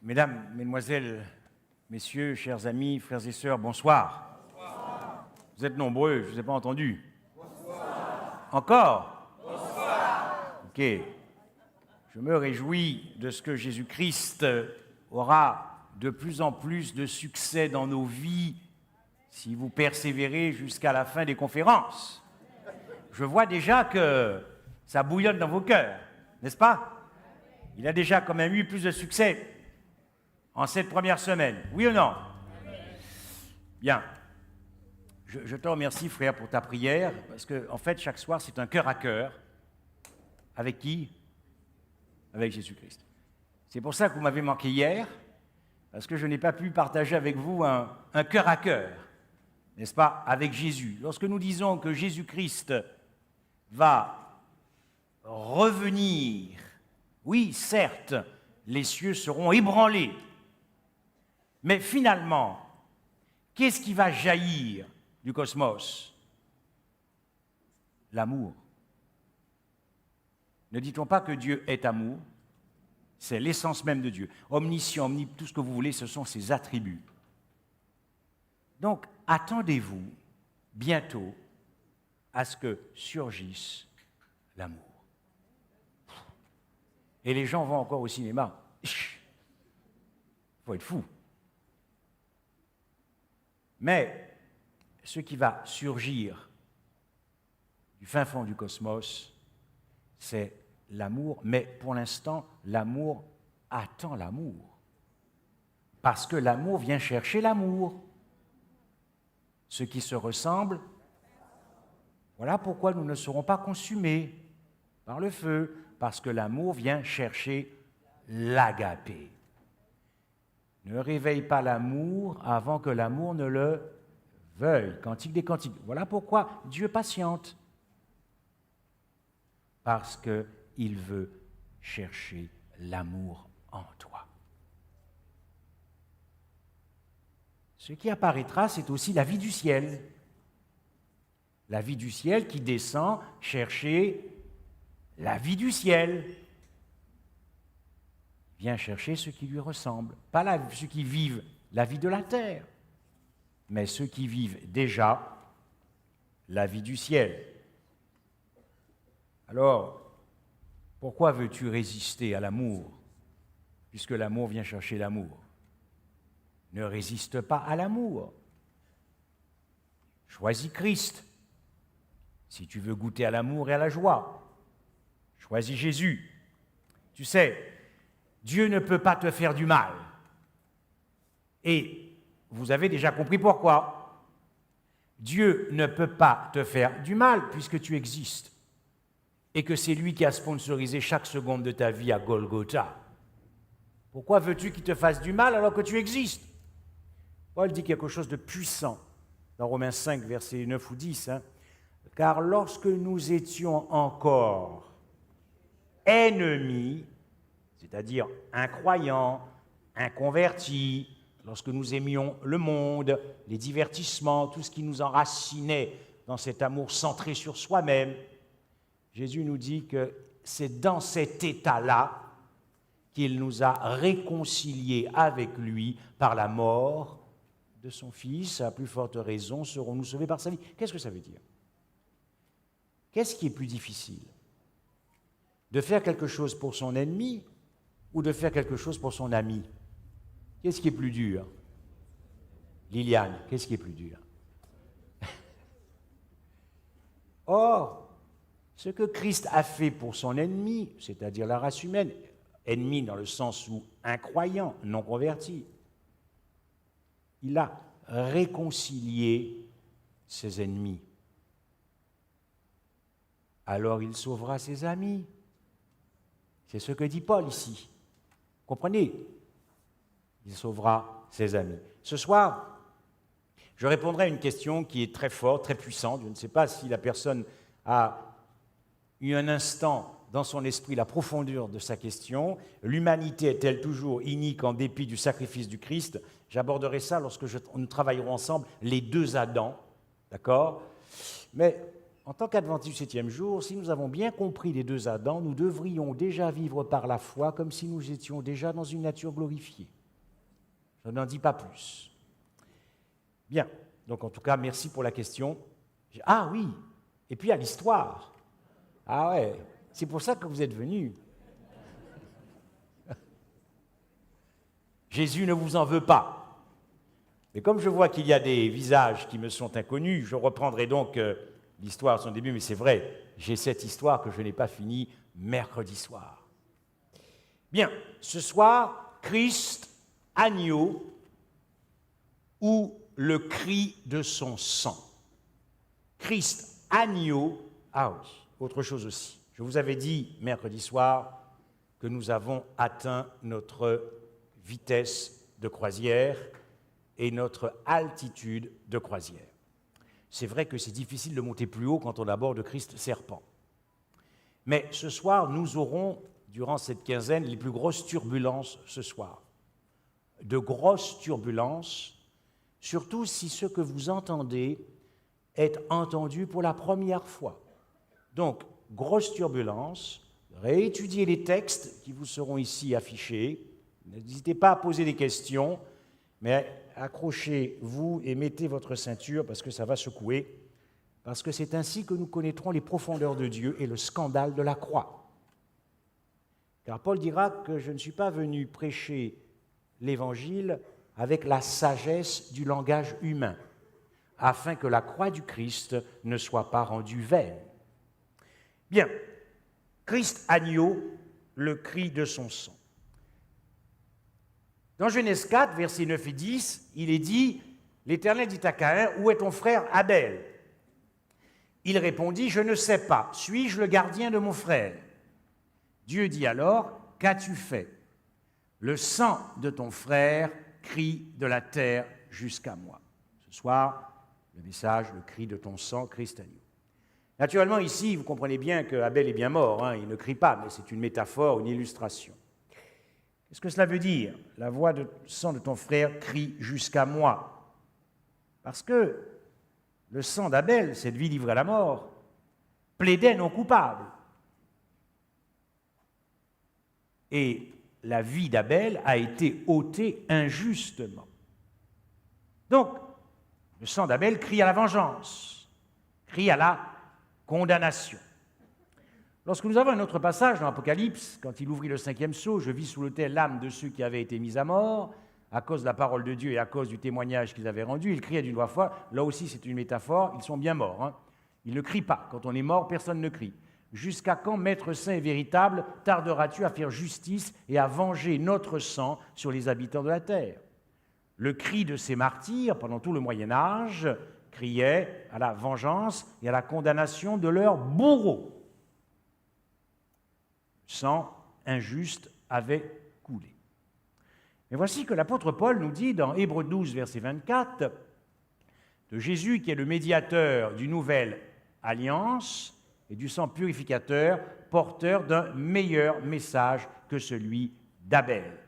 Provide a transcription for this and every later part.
Mesdames, Mesdemoiselles, Messieurs, chers amis, frères et sœurs, bonsoir. Bonsoir. Vous êtes nombreux, je ne vous ai pas entendu. Bonsoir. Encore? Bonsoir. Ok. Je me réjouis de ce que Jésus-Christ aura de plus en plus de succès dans nos vies si vous persévérez jusqu'à la fin des conférences. Je vois déjà que ça bouillonne dans vos cœurs, n'est-ce pas? Il a déjà quand même eu plus de succès en cette première semaine. Oui ou non? Bien. Je te remercie, frère, pour ta prière, parce que, en fait, chaque soir, c'est un cœur à cœur. Avec qui? Avec Jésus-Christ. C'est pour ça que vous m'avez manqué hier, parce que je n'ai pas pu partager avec vous un cœur à cœur, n'est-ce pas, avec Jésus. Lorsque nous disons que Jésus-Christ va revenir, oui, certes, les cieux seront ébranlés, mais finalement, qu'est-ce qui va jaillir du cosmos? L'amour. Ne dit-on pas que Dieu est amour? C'est l'essence même de Dieu. Omniscient, tout ce que vous voulez, ce sont ses attributs. Donc, attendez-vous bientôt à ce que surgisse l'amour. Et les gens vont encore au cinéma. Il faut être fou. Mais ce qui va surgir du fin fond du cosmos, c'est l'amour. Mais pour l'instant, l'amour attend l'amour. Parce que l'amour vient chercher l'amour. Ce qui se ressemble, voilà pourquoi nous ne serons pas consumés par le feu. Parce que l'amour vient chercher l'agapé. Ne réveille pas l'amour avant que l'amour ne le veuille. Cantique des cantiques. Voilà pourquoi Dieu patiente. Parce qu'il veut chercher l'amour en toi. Ce qui apparaîtra, c'est aussi la vie du ciel. La vie du ciel qui descend chercher la vie du ciel. Vient chercher ceux qui lui ressemblent. Pas ceux qui vivent la vie de la terre, mais ceux qui vivent déjà la vie du ciel. Alors, pourquoi veux-tu résister à l'amour, puisque l'amour vient chercher l'amour? Ne résiste pas à l'amour. Choisis Christ, si tu veux goûter à l'amour et à la joie. Choisis Jésus. Tu sais, Dieu ne peut pas te faire du mal. Et vous avez déjà compris pourquoi. Dieu ne peut pas te faire du mal puisque tu existes. Et que c'est lui qui a sponsorisé chaque seconde de ta vie à Golgotha. Pourquoi veux-tu qu'il te fasse du mal alors que tu existes? Paul dit quelque chose de puissant dans Romains 5, versets 9 ou 10. Car lorsque nous étions encore ennemis, c'est-à-dire incroyants, inconvertis, lorsque nous aimions le monde, les divertissements, tout ce qui nous enracinait dans cet amour centré sur soi-même, Jésus nous dit que c'est dans cet état-là qu'il nous a réconciliés avec lui par la mort de son Fils. À plus forte raison serons-nous sauvés par sa vie. Qu'est-ce que ça veut dire? Qu'est-ce qui est plus difficile? De faire quelque chose pour son ennemi ou de faire quelque chose pour son ami? Qu'est-ce qui est plus dur? Liliane, qu'est-ce qui est plus dur? Or, ce que Christ a fait pour son ennemi, c'est-à-dire la race humaine, ennemi dans le sens où incroyant, non converti, il a réconcilié ses ennemis. Alors il sauvera ses amis. C'est ce que dit Paul ici. Comprenez? Il sauvera ses amis. Ce soir, je répondrai à une question qui est très forte, très puissante. Je ne sais pas si la personne a eu un instant dans son esprit la profondeur de sa question. L'humanité est-elle toujours inique en dépit du sacrifice du Christ? J'aborderai ça lorsque nous travaillerons ensemble les deux Adams, d'accord? Mais en tant qu'adventistes du 7e jour, si nous avons bien compris les deux Adams, nous devrions déjà vivre par la foi comme si nous étions déjà dans une nature glorifiée. Je n'en dis pas plus. Bien, donc en tout cas, merci pour la question. Ah oui, et puis à l'histoire. Ah ouais, c'est pour ça que vous êtes venus. Jésus ne vous en veut pas. Mais comme je vois qu'il y a des visages qui me sont inconnus, je reprendrai donc l'histoire à son début, mais c'est vrai, j'ai cette histoire que je n'ai pas finie mercredi soir. Bien, ce soir, Christ, agneau, ou le cri de son sang. Christ, agneau, ah oui, autre chose aussi. Je vous avais dit mercredi soir que nous avons atteint notre vitesse de croisière et notre altitude de croisière. C'est vrai que c'est difficile de monter plus haut quand on aborde Christ serpent. Mais ce soir, nous aurons, durant cette quinzaine, les plus grosses turbulences ce soir. De grosses turbulences, surtout si ce que vous entendez est entendu pour la première fois. Donc, grosses turbulences, réétudiez les textes qui vous seront ici affichés. N'hésitez pas à poser des questions, mais accrochez-vous et mettez votre ceinture parce que ça va secouer, parce que c'est ainsi que nous connaîtrons les profondeurs de Dieu et le scandale de la croix. Car Paul dira que je ne suis pas venu prêcher l'Évangile avec la sagesse du langage humain, afin que la croix du Christ ne soit pas rendue vaine. Bien, Christ agneau, le cri de son sang. Dans Genèse 4, versets 9 et 10, il est dit « L'Éternel dit à Caïn, où est ton frère Abel ?» Il répondit « Je ne sais pas, suis-je le gardien de mon frère ?» Dieu dit alors « Qu'as-tu fait ? Le sang de ton frère crie de la terre jusqu'à moi. » Ce soir, le message, le cri de ton sang, Christ agneau. Naturellement, ici, vous comprenez bien que Abel est bien mort, hein, il ne crie pas, mais c'est une métaphore, une illustration. Qu'est-ce que cela veut dire ? La voix de sang de ton frère crie jusqu'à moi. Parce que le sang d'Abel, cette vie livrée à la mort, plaidait non coupable. Et la vie d'Abel a été ôtée injustement. Donc, le sang d'Abel crie à la vengeance, crie à la condamnation. Lorsque nous avons un autre passage dans l'Apocalypse, quand il ouvrit le 5e sceau, je vis sous l'autel l'âme de ceux qui avaient été mis à mort, à cause de la parole de Dieu et à cause du témoignage qu'ils avaient rendu, ils criaient d'une voix forte. Là aussi, c'est une métaphore, ils sont bien morts. Hein. Ils ne crient pas. Quand on est mort, personne ne crie. Jusqu'à quand, Maître saint et véritable, tarderas-tu à faire justice et à venger notre sang sur les habitants de la terre ? Le cri de ces martyrs, pendant tout le Moyen-Âge, criait à la vengeance et à la condamnation de leurs bourreaux. Le sang injuste avait coulé. Mais voici que l'apôtre Paul nous dit dans Hébreux 12, verset 24, de Jésus qui est le médiateur d'une nouvelle alliance et du sang purificateur, porteur d'un meilleur message que celui d'Abel.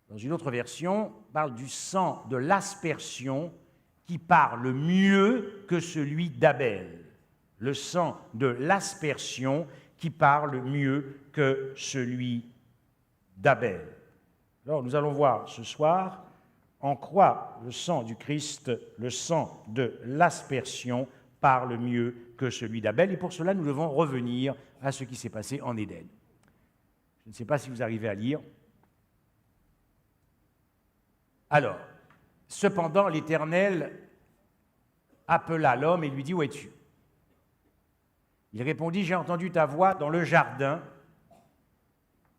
Dans une autre version, on parle du sang de l'aspersion qui parle mieux que celui d'Abel. Le sang de l'aspersion qui parle mieux que celui d'Abel. Alors nous allons voir ce soir en quoi le sang du Christ, le sang de l'aspersion, parle mieux que celui d'Abel. Et pour cela, nous devons revenir à ce qui s'est passé en Éden. Je ne sais pas si vous arrivez à lire. Alors, cependant, l'Éternel appela l'homme et lui dit « Où es-tu » ? Il répondit « J'ai entendu ta voix dans le jardin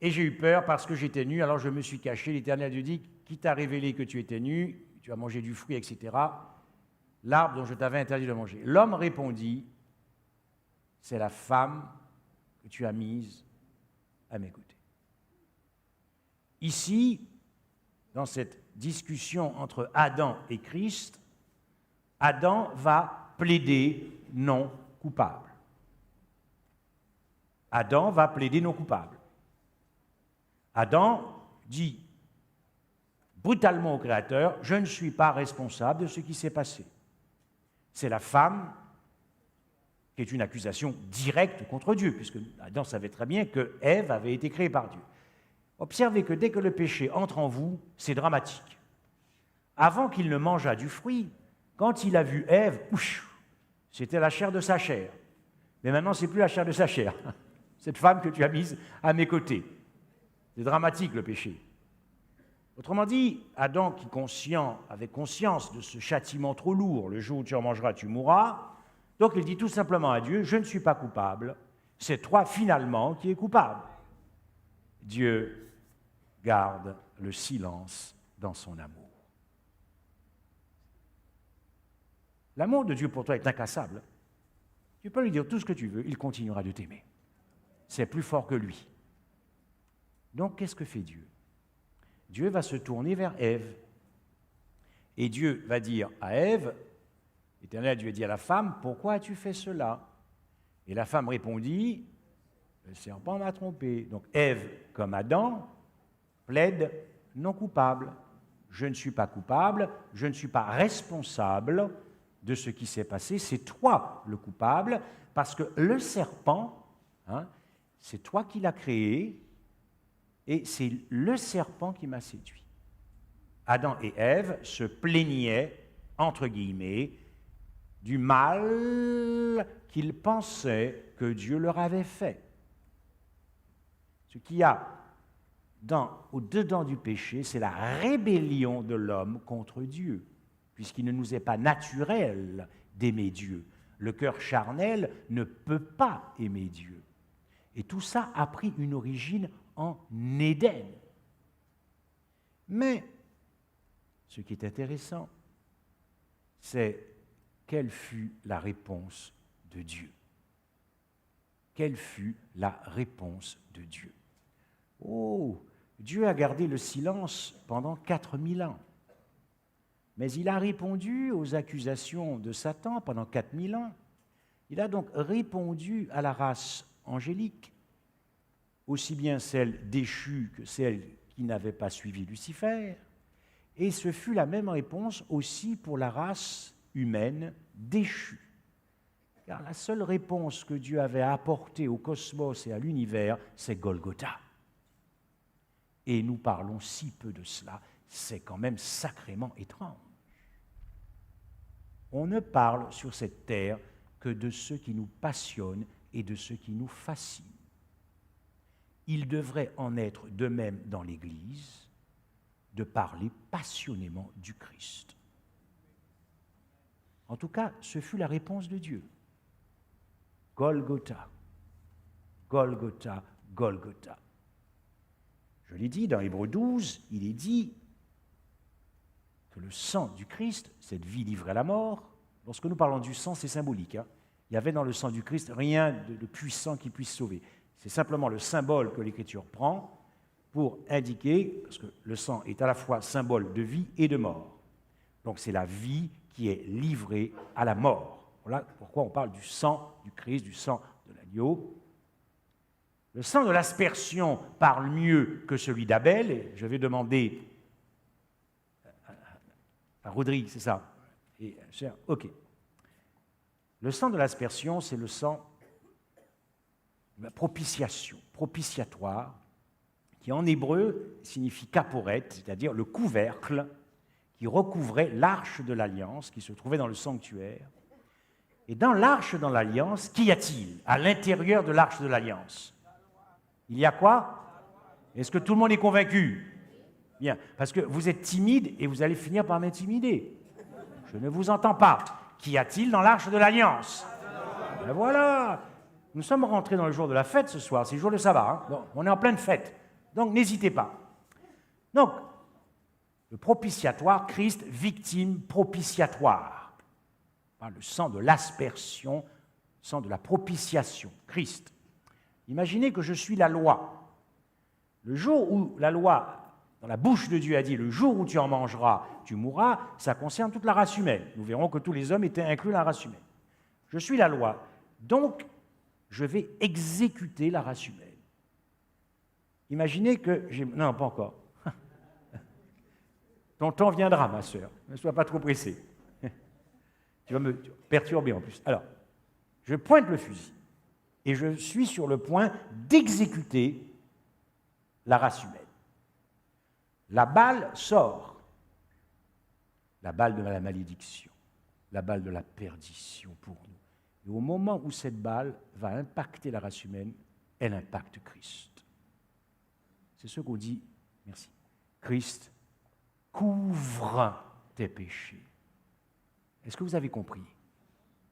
et j'ai eu peur parce que j'étais nu, alors je me suis caché. » L'Éternel lui dit « Qui t'a révélé que tu étais nu, tu as mangé du fruit, etc. L'arbre dont je t'avais interdit de manger. » L'homme répondit « C'est la femme que tu as mise à mes côtés. » Ici, dans cette discussion entre Adam et Christ, Adam va plaider non coupable. Adam va plaider non coupable. Adam dit brutalement au Créateur, je ne suis pas responsable de ce qui s'est passé. C'est la femme qui est une accusation directe contre Dieu, puisque Adam savait très bien que Ève avait été créée par Dieu. Observez que dès que le péché entre en vous, c'est dramatique. Avant qu'il ne mangeât du fruit, quand il a vu Ève, c'était la chair de sa chair. Mais maintenant, ce n'est plus la chair de sa chair. Cette femme que tu as mise à mes côtés. C'est dramatique, le péché. Autrement dit, Adam, qui avait conscience de ce châtiment trop lourd, le jour où tu en mangeras, tu mourras, donc il dit tout simplement à Dieu, je ne suis pas coupable, c'est toi finalement qui es coupable. Dieu garde le silence dans son amour. L'amour de Dieu pour toi est incassable. Tu peux lui dire tout ce que tu veux, il continuera de t'aimer. C'est plus fort que lui. Donc, qu'est-ce que fait Dieu? Dieu va se tourner vers Ève. Et Dieu va dire à Ève, l'Éternel Dieu dit à la femme, pourquoi as-tu fait cela? Et la femme répondit, le serpent m'a trompé. Donc Ève, comme Adam, plaide non coupable. Je ne suis pas coupable, je ne suis pas responsable de ce qui s'est passé, c'est toi le coupable, parce que le serpent, c'est toi qui l'as créé, et c'est le serpent qui m'a séduit. Adam et Ève se plaignaient, entre guillemets, du mal qu'ils pensaient que Dieu leur avait fait. Ce qu'il y a au-dedans du péché, c'est la rébellion de l'homme contre Dieu, puisqu'il ne nous est pas naturel d'aimer Dieu. Le cœur charnel ne peut pas aimer Dieu. Et tout ça a pris une origine en Éden. Mais ce qui est intéressant, c'est quelle fut la réponse de Dieu. Quelle fut la réponse de Dieu? Oh, Dieu a gardé le silence pendant 4000 ans. Mais il a répondu aux accusations de Satan pendant 4000 ans. Il a donc répondu à la race angélique, aussi bien celle déchue que celle qui n'avait pas suivi Lucifer. Et ce fut la même réponse aussi pour la race humaine déchue. Car la seule réponse que Dieu avait apportée au cosmos et à l'univers, c'est Golgotha. Et nous parlons si peu de cela, c'est quand même sacrément étrange. On ne parle sur cette terre que de ce qui nous passionne et de ce qui nous fascine. Il devrait en être de même dans l'Église, de parler passionnément du Christ. En tout cas, ce fut la réponse de Dieu. Golgotha, Golgotha, Golgotha. Je l'ai dit, dans Hébreux 12, il est dit que le sang du Christ, cette vie livrée à la mort, lorsque nous parlons du sang, c'est symbolique. Il y avait dans le sang du Christ rien de puissant qui puisse sauver. C'est simplement le symbole que l'Écriture prend pour indiquer, parce que le sang est à la fois symbole de vie et de mort. Donc c'est la vie qui est livrée à la mort. Voilà pourquoi on parle du sang du Christ, du sang de l'agneau. Le sang de l'aspersion parle mieux que celui d'Abel, et je vais demander à Rodrigue, c'est ça? Et, ok. Le sang de l'aspersion, c'est le sang de la propitiation, propitiatoire, qui en hébreu signifie caporet, c'est-à-dire le couvercle qui recouvrait l'arche de l'alliance qui se trouvait dans le sanctuaire. Et dans l'arche de l'alliance, qu'y a-t-il à l'intérieur de l'arche de l'alliance? Il y a quoi? Est-ce que tout le monde est convaincu? Bien, parce que vous êtes timide et vous allez finir par m'intimider. Je ne vous entends pas. Qu'y a-t-il dans l'arche de l'alliance? Ben voilà. Nous sommes rentrés dans le jour de la fête ce soir, c'est le jour de sabbat. Bon, on est en pleine fête, donc n'hésitez pas. Donc, le propitiatoire, Christ, victime propitiatoire. Le sang de l'aspersion, le sang de la propitiation, Christ. Imaginez que je suis la loi. Le jour où la loi, dans la bouche de Dieu, a dit « le jour où tu en mangeras, tu mourras », ça concerne toute la race humaine. Nous verrons que tous les hommes étaient inclus dans la race humaine. Je suis la loi, donc je vais exécuter la race humaine. Imaginez que j'ai... Non, pas encore. Ton temps viendra, ma sœur. Ne sois pas trop pressée. Tu vas me perturber en plus. Alors, Je pointe le fusil et je suis sur le point d'exécuter la race humaine. La balle sort, la balle de la malédiction, la balle de la perdition pour nous. Et au moment où cette balle va impacter la race humaine, elle impacte Christ. C'est ce qu'on dit, merci, Christ couvre tes péchés. Est-ce que vous avez compris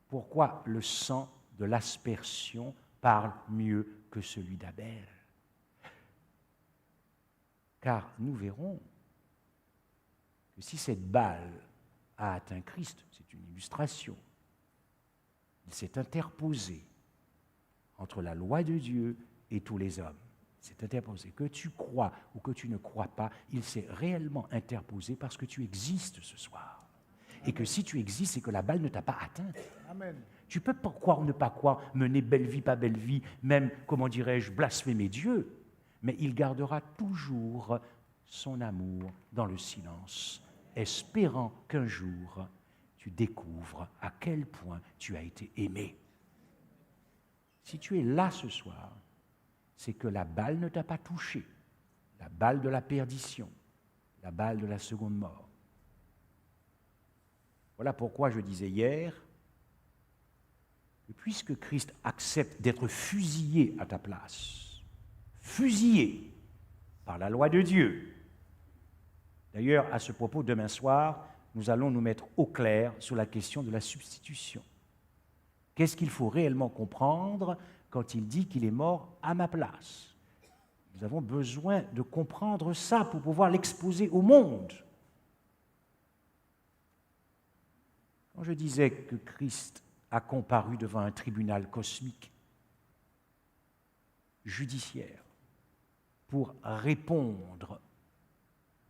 pourquoi le sang de l'aspersion parle mieux que celui d'Abel? Car nous verrons que si cette balle a atteint Christ, c'est une illustration, il s'est interposé entre la loi de Dieu et tous les hommes. Il s'est interposé. Que tu crois ou que tu ne crois pas, il s'est réellement interposé parce que tu existes ce soir. Et que si tu existes, c'est que la balle ne t'a pas atteint. Amen. Tu peux pas croire ou ne pas croire, mener belle vie, pas belle vie, même, comment dirais-je, blasphémer Dieu, mais il gardera toujours son amour dans le silence, espérant qu'un jour, tu découvres à quel point tu as été aimé. Si tu es là ce soir, c'est que la balle ne t'a pas touché, la balle de la perdition, la balle de la seconde mort. Voilà pourquoi je disais hier que puisque Christ accepte d'être fusillé à ta place, fusillé par la loi de Dieu. D'ailleurs, à ce propos, demain soir, nous allons nous mettre au clair sur la question de la substitution. Qu'est-ce qu'il faut réellement comprendre quand il dit qu'il est mort à ma place? Nous avons besoin de comprendre ça pour pouvoir l'exposer au monde. Quand je disais que Christ a comparu devant un tribunal cosmique, judiciaire, pour répondre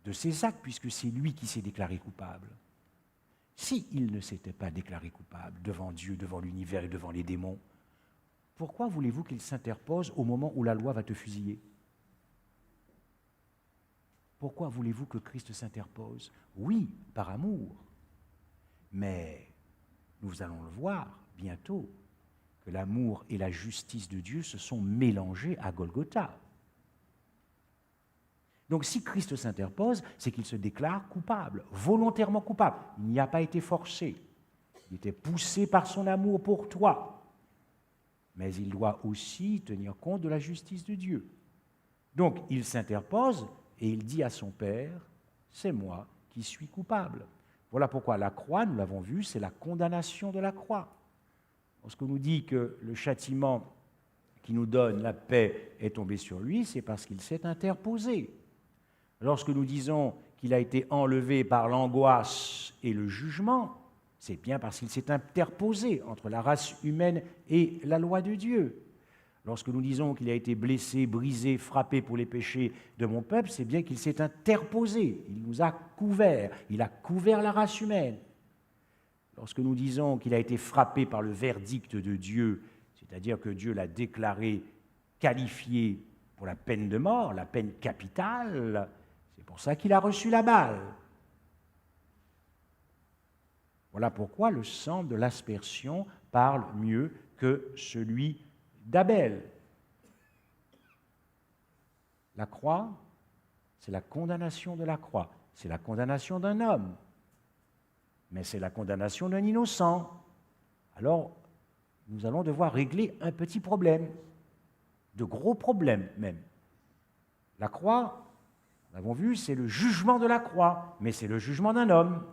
de ses actes, puisque c'est lui qui s'est déclaré coupable. S'il ne s'était pas déclaré coupable devant Dieu, devant l'univers et devant les démons, pourquoi voulez-vous qu'il s'interpose au moment où la loi va te fusiller? Pourquoi voulez-vous que Christ s'interpose? Oui, par amour. Mais nous allons le voir bientôt, que l'amour et la justice de Dieu se sont mélangés à Golgotha. Donc si Christ s'interpose, c'est qu'il se déclare coupable, volontairement coupable. Il n'y a pas été forcé. Il était poussé par son amour pour toi. Mais il doit aussi tenir compte de la justice de Dieu. Donc il s'interpose et il dit à son Père, c'est moi qui suis coupable. Voilà pourquoi la croix, nous l'avons vu, c'est la condamnation de la croix. Lorsqu'on nous dit que le châtiment qui nous donne la paix est tombé sur lui, c'est parce qu'il s'est interposé. Lorsque nous disons qu'il a été enlevé par l'angoisse et le jugement, c'est bien parce qu'il s'est interposé entre la race humaine et la loi de Dieu. Lorsque nous disons qu'il a été blessé, brisé, frappé pour les péchés de mon peuple, c'est bien qu'il s'est interposé, il nous a couverts, il a couvert la race humaine. Lorsque nous disons qu'il a été frappé par le verdict de Dieu, c'est-à-dire que Dieu l'a déclaré qualifié pour la peine de mort, la peine capitale, c'est pour ça qu'il a reçu la balle. Voilà pourquoi le sang de l'aspersion parle mieux que celui d'Abel. La croix, c'est la condamnation de la croix. C'est la condamnation d'un homme. Mais c'est la condamnation d'un innocent. Alors, nous allons devoir régler un petit problème, de gros problèmes même. La croix, nous l'avons vu, c'est le jugement de la croix, mais c'est le jugement d'un homme.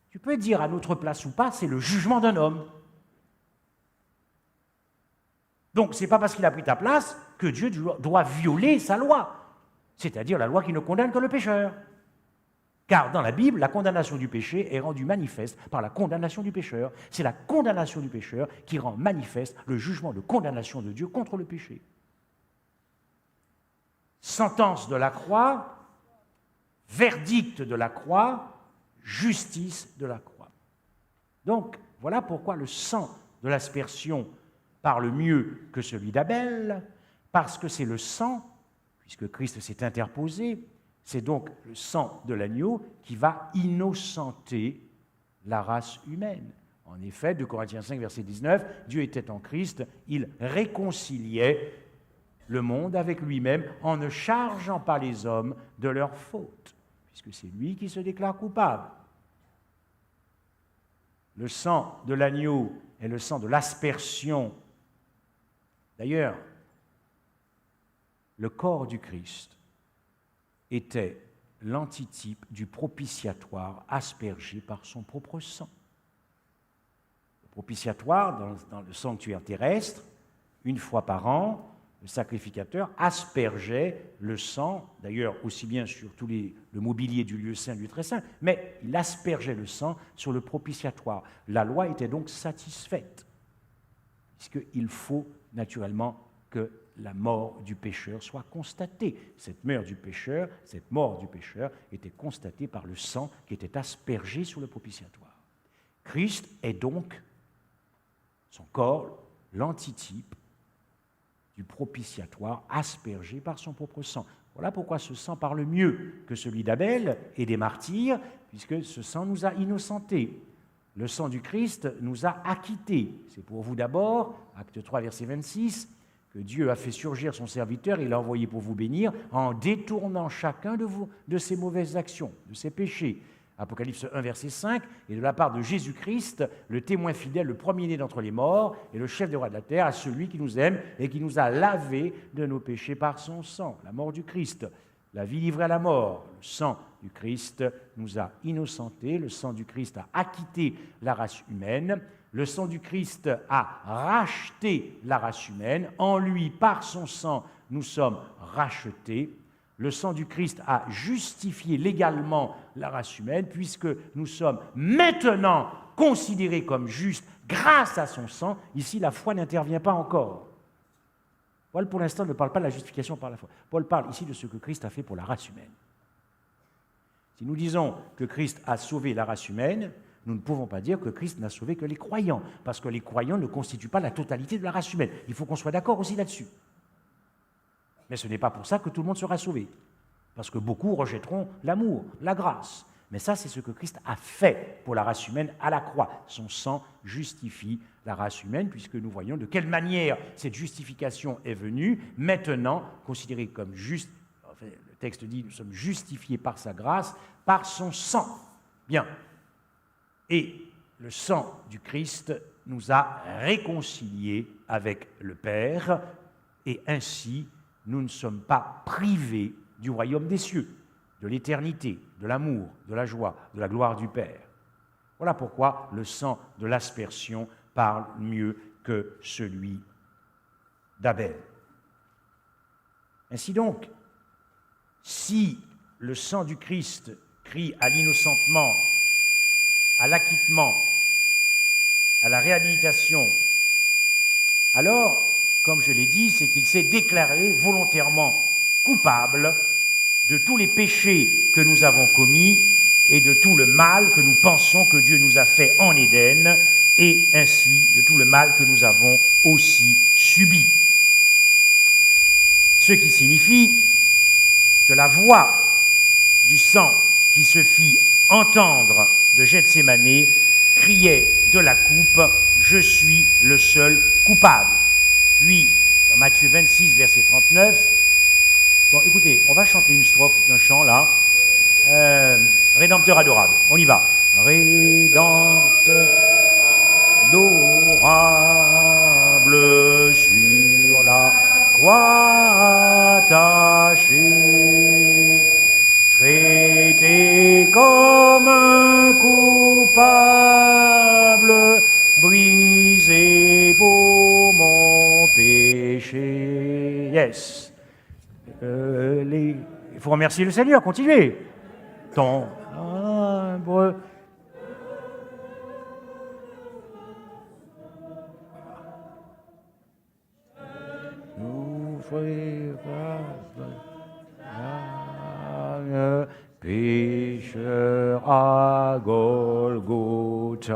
Tu peux dire à notre place ou pas, c'est le jugement d'un homme. Donc, ce n'est pas parce qu'il a pris ta place que Dieu doit violer sa loi, c'est-à-dire la loi qui ne condamne que le pécheur. Car dans la Bible, la condamnation du péché est rendue manifeste par la condamnation du pécheur. C'est la condamnation du pécheur qui rend manifeste le jugement de condamnation de Dieu contre le péché. Sentence de la croix, verdict de la croix, justice de la croix. Donc, voilà pourquoi le sang de l'aspersion parle mieux que celui d'Abel, parce que c'est le sang, puisque Christ s'est interposé, c'est donc le sang de l'agneau qui va innocenter la race humaine. En effet, 2 Corinthiens 5, verset 19, Dieu était en Christ, il réconciliait le monde avec lui-même en ne chargeant pas les hommes de leurs fautes, puisque c'est lui qui se déclare coupable. Le sang de l'agneau est le sang de l'aspersion. D'ailleurs, le corps du Christ était l'antitype du propitiatoire aspergé par son propre sang. Le propitiatoire, dans le sanctuaire terrestre, une fois par an, le sacrificateur aspergeait le sang, d'ailleurs aussi bien sur tout le mobilier du lieu saint, du très saint, mais il aspergeait le sang sur le propitiatoire. La loi était donc satisfaite, puisqu'il faut naturellement que la mort du pécheur soit constatée. Cette mort du pécheur était constatée par le sang qui était aspergé sur le propitiatoire. Christ est donc, son corps, l'antitype du propitiatoire aspergé par son propre sang. Voilà pourquoi ce sang parle mieux que celui d'Abel et des martyrs, puisque ce sang nous a innocentés. Le sang du Christ nous a acquittés. C'est pour vous d'abord, acte 3, verset 26, que Dieu a fait surgir son serviteur et l'a envoyé pour vous bénir en détournant chacun de ses mauvaises actions, de ses péchés. Apocalypse 1, verset 5, et de la part de Jésus-Christ, le témoin fidèle, le premier-né d'entre les morts, et le chef des rois de la terre, à celui qui nous aime et qui nous a lavés de nos péchés par son sang. La mort du Christ, la vie livrée à la mort, le sang du Christ nous a innocentés, le sang du Christ a acquitté la race humaine, le sang du Christ a racheté la race humaine, en lui, par son sang, nous sommes rachetés. Le sang du Christ a justifié légalement la race humaine, puisque nous sommes maintenant considérés comme justes grâce à son sang. Ici, la foi n'intervient pas encore. Paul, pour l'instant, ne parle pas de la justification par la foi. Paul parle ici de ce que Christ a fait pour la race humaine. Si nous disons que Christ a sauvé la race humaine, nous ne pouvons pas dire que Christ n'a sauvé que les croyants, parce que les croyants ne constituent pas la totalité de la race humaine. Il faut qu'on soit d'accord aussi là-dessus. Mais ce n'est pas pour ça que tout le monde sera sauvé, parce que beaucoup rejetteront l'amour, la grâce. Mais ça, c'est ce que Christ a fait pour la race humaine à la croix. Son sang justifie la race humaine, puisque nous voyons de quelle manière cette justification est venue, maintenant considérée comme juste. Enfin, le texte dit, nous sommes justifiés par sa grâce, par son sang. Bien. Et le sang du Christ nous a réconciliés avec le Père, et ainsi, nous ne sommes pas privés du royaume des cieux, de l'éternité, de l'amour, de la joie, de la gloire du Père. Voilà pourquoi le sang de l'aspersion parle mieux que celui d'Abel. Ainsi donc, si le sang du Christ crie à l'innocentement, à l'acquittement, à la réhabilitation, alors, comme je l'ai dit, c'est qu'il s'est déclaré volontairement coupable de tous les péchés que nous avons commis et de tout le mal que nous pensons que Dieu nous a fait en Éden, et ainsi de tout le mal que nous avons aussi subi. Ce qui signifie que la voix du sang qui se fit entendre de Gethsémanée criait de la coupe « Je suis le seul coupable ». Puis, dans Matthieu 26, verset 39, bon, écoutez, on va chanter une strophe d'un chant là. Rédempteur adorable, on y va. Rédempteur adorable sur la croix attachée, traité comme un coupable, brisé pour mon péché. Yes. Il faut remercier le Seigneur, continuez. Ton humble. Nous pécheur à Golgotha.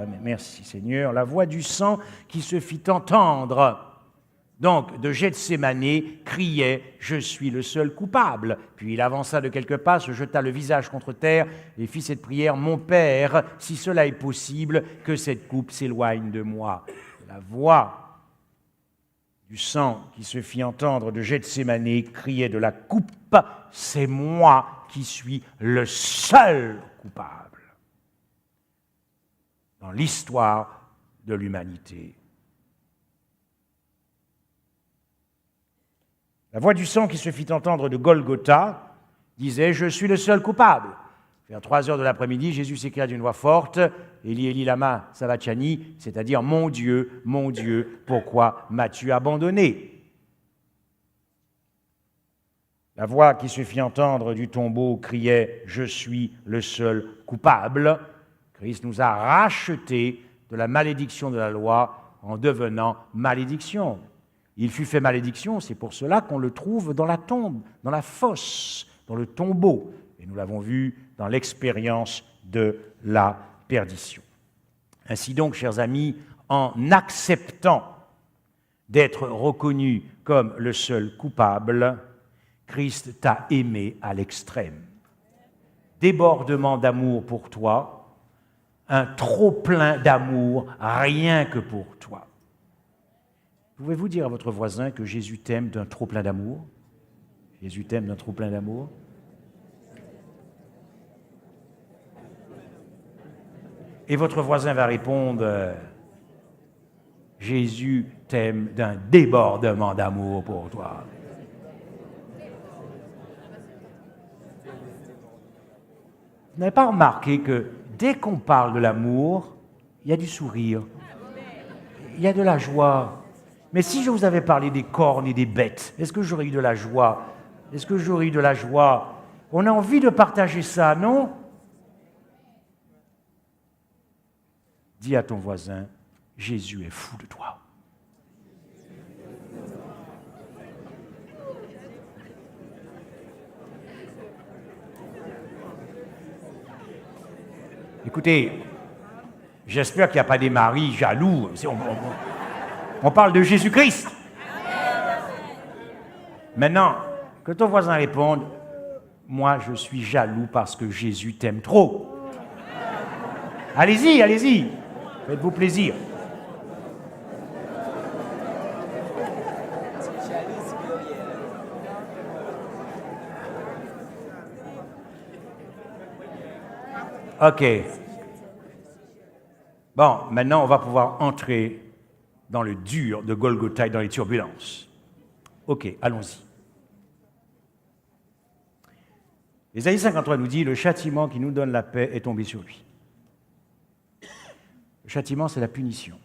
Amen. Merci Seigneur. La voix du sang qui se fit entendre Donc, de Gethsémane, criait « Je suis le seul coupable ». Puis il avança de quelques pas, se jeta le visage contre terre et fit cette prière « Mon Père, si cela est possible, que cette coupe s'éloigne de moi ». La voix du sang qui se fit entendre de Gethsémane criait de la coupe « C'est moi qui suis le seul coupable » dans l'histoire de l'humanité. La voix du sang qui se fit entendre de Golgotha disait « Je suis le seul coupable ». Vers 3 heures de l'après-midi, Jésus s'écria d'une voix forte « Eli, Eli, lama sabachthani », c'est-à-dire « Mon Dieu, pourquoi m'as-tu abandonné ?» La voix qui se fit entendre du tombeau criait « Je suis le seul coupable ». Christ nous a rachetés de la malédiction de la loi en devenant malédiction. Il fut fait malédiction, c'est pour cela qu'on le trouve dans la tombe, dans la fosse, dans le tombeau. Et nous l'avons vu dans l'expérience de la perdition. Ainsi donc, chers amis, en acceptant d'être reconnu comme le seul coupable, Christ t'a aimé à l'extrême. Débordement d'amour pour toi, un trop-plein d'amour rien que pour toi. Pouvez-vous dire à votre voisin que Jésus t'aime d'un trop-plein d'amour? Jésus t'aime d'un trop-plein d'amour? Et votre voisin va répondre Jésus t'aime d'un débordement d'amour pour toi. Vous n'avez pas remarqué que dès qu'on parle de l'amour, il y a du sourire, il y a de la joie. Mais si je vous avais parlé des cornes et des bêtes, est-ce que j'aurais eu de la joie? Est-ce que j'aurais eu de la joie? On a envie de partager ça, non? Dis à ton voisin, Jésus est fou de toi. Écoutez, j'espère qu'il n'y a pas des maris jaloux. On parle de Jésus-Christ. Maintenant, que ton voisin réponde, moi je suis jaloux parce que Jésus t'aime trop. Allez-y, allez-y, faites-vous plaisir. OK. Bon, maintenant on va pouvoir entrer dans le dur de Golgotha et dans les turbulences. OK, allons-y. Ésaïe 53 nous dit « Le châtiment qui nous donne la paix est tombé sur lui ». Le châtiment, c'est la punition.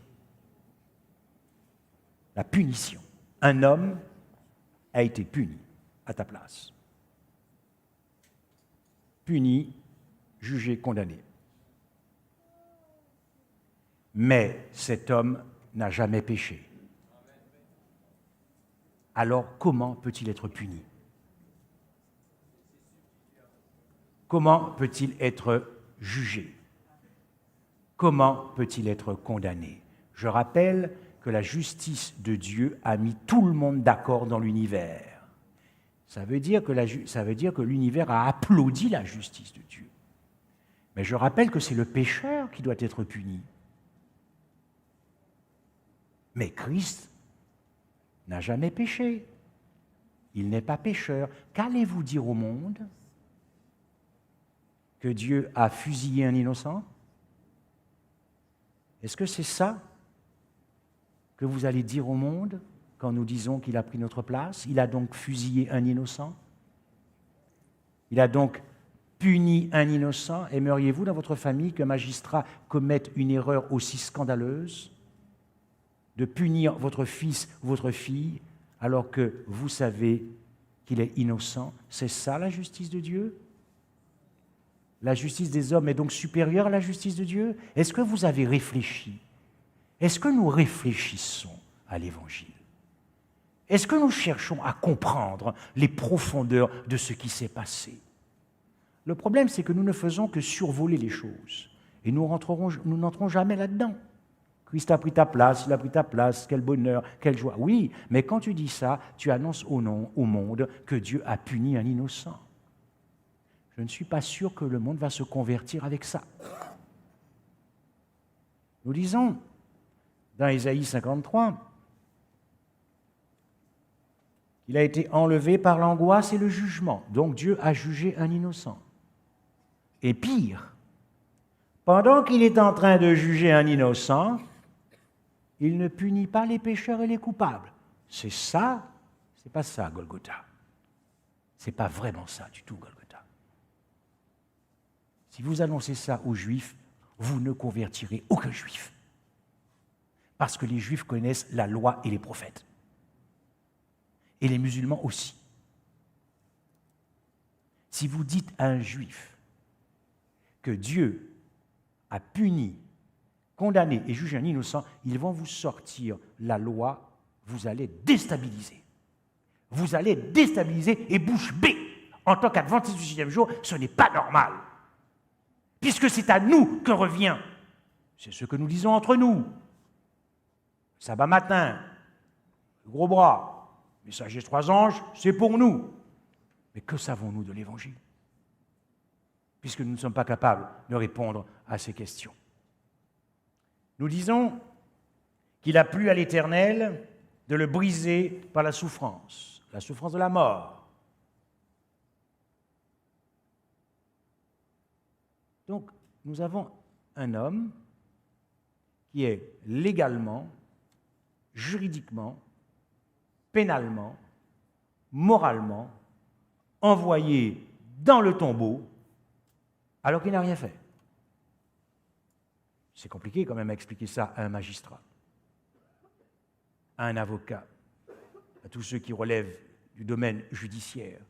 La punition. Un homme a été puni à ta place. Puni, jugé, condamné. Mais cet homme n'a jamais péché. Alors comment peut-il être puni? Comment peut-il être jugé? Comment peut-il être condamné? Je rappelle que la justice de Dieu a mis tout le monde d'accord dans l'univers. Ça veut dire que l'univers a applaudi la justice de Dieu. Mais je rappelle que c'est le pécheur qui doit être puni. Mais Christ n'a jamais péché. Il n'est pas pécheur. Qu'allez-vous dire au monde? Que Dieu a fusillé un innocent? Est-ce que c'est ça que vous allez dire au monde quand nous disons qu'il a pris notre place? Il a donc fusillé un innocent? Il a donc puni un innocent? Aimeriez-vous dans votre famille qu'un magistrat commette une erreur aussi scandaleuse? De punir votre fils ou votre fille alors que vous savez qu'il est innocent? C'est ça la justice de Dieu? La justice des hommes est donc supérieure à la justice de Dieu? Est-ce que vous avez réfléchi? Est-ce que nous réfléchissons à l'Évangile? Est-ce que nous cherchons à comprendre les profondeurs de ce qui s'est passé? Le problème, c'est que nous ne faisons que survoler les choses et nous n'entrons jamais là-dedans. Christ a pris ta place, il a pris ta place, quel bonheur, quelle joie. Oui, mais quand tu dis ça, tu annonces au monde que Dieu a puni un innocent. Je ne suis pas sûr que le monde va se convertir avec ça. Nous lisons dans Ésaïe 53 qu'il a été enlevé par l'angoisse et le jugement. Donc Dieu a jugé un innocent. Et pire, pendant qu'il est en train de juger un innocent, il ne punit pas les pécheurs et les coupables. C'est ça, c'est pas ça, Golgotha. C'est pas vraiment ça du tout, Golgotha. Si vous annoncez ça aux Juifs, vous ne convertirez aucun Juif. Parce que les Juifs connaissent la loi et les prophètes. Et les musulmans aussi. Si vous dites à un Juif que Dieu a puni, condamné et jugé un innocent, ils vont vous sortir la loi, vous allez déstabiliser. Vous allez déstabiliser et bouche bée. En tant qu'adventiste du 6e jour, ce n'est pas normal. Puisque c'est à nous que revient. C'est ce que nous disons entre nous. Sabbat matin, le gros bras, messager 3 anges, c'est pour nous. Mais que savons-nous de l'Évangile? Puisque nous ne sommes pas capables de répondre à ces questions. Nous disons qu'il a plu à l'Éternel de le briser par la souffrance de la mort. Donc, nous avons un homme qui est légalement, juridiquement, pénalement, moralement, envoyé dans le tombeau alors qu'il n'a rien fait. C'est compliqué quand même à expliquer ça à un magistrat, à un avocat, à tous ceux qui relèvent du domaine judiciaire.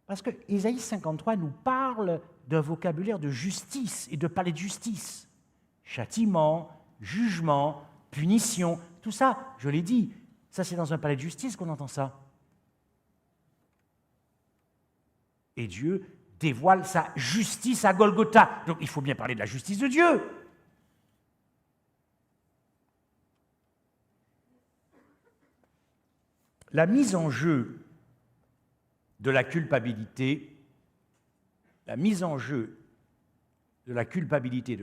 Parce que Ésaïe 53 nous parle d'un vocabulaire de justice et de palais de justice. Châtiment, jugement, punition, tout ça, je l'ai dit, ça c'est dans un palais de justice qu'on entend ça. Et Dieu dévoile sa justice à Golgotha. Donc il faut bien parler de la justice de Dieu. La mise en jeu de la culpabilité, de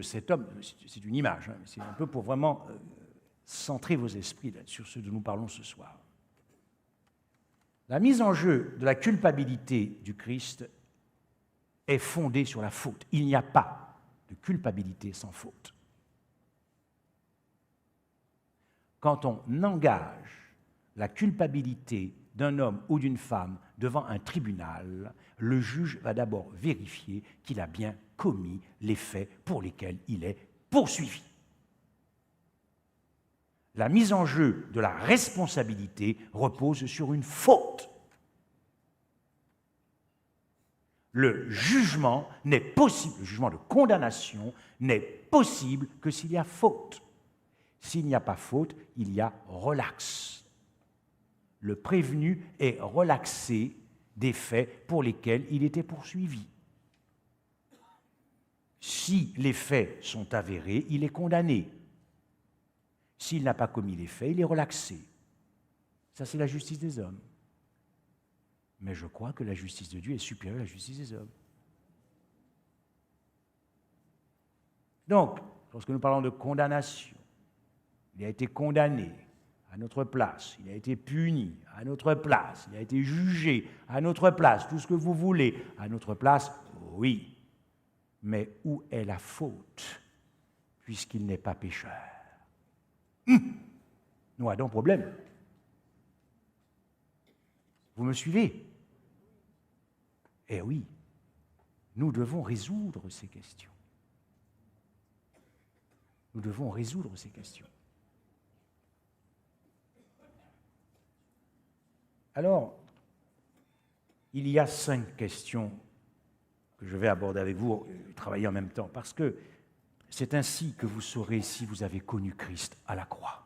cet homme, c'est une image, hein, c'est un peu pour vraiment centrer vos esprits là, sur ce dont nous parlons ce soir. La mise en jeu de la culpabilité du Christ est fondée sur la faute. Il n'y a pas de culpabilité sans faute. Quand on engage la culpabilité d'un homme ou d'une femme devant un tribunal, le juge va d'abord vérifier qu'il a bien commis les faits pour lesquels il est poursuivi. La mise en jeu de la responsabilité repose sur une faute. Le jugement n'est possible, le jugement de condamnation n'est possible que s'il y a faute. S'il n'y a pas faute, il y a relax. Le prévenu est relaxé des faits pour lesquels il était poursuivi. Si les faits sont avérés, il est condamné. S'il n'a pas commis les faits, il est relaxé. Ça, c'est la justice des hommes. Mais je crois que la justice de Dieu est supérieure à la justice des hommes. Donc, lorsque nous parlons de condamnation, il a été condamné à notre place, il a été puni à notre place, il a été jugé à notre place, tout ce que vous voulez, à notre place, oui. Mais où est la faute, puisqu'il n'est pas pécheur? Nous avons un problème. Vous me suivez? Eh oui, nous devons résoudre ces questions. Nous devons résoudre ces questions. Alors, il y a 5 questions que je vais aborder avec vous et travailler en même temps, parce que c'est ainsi que vous saurez si vous avez connu Christ à la croix.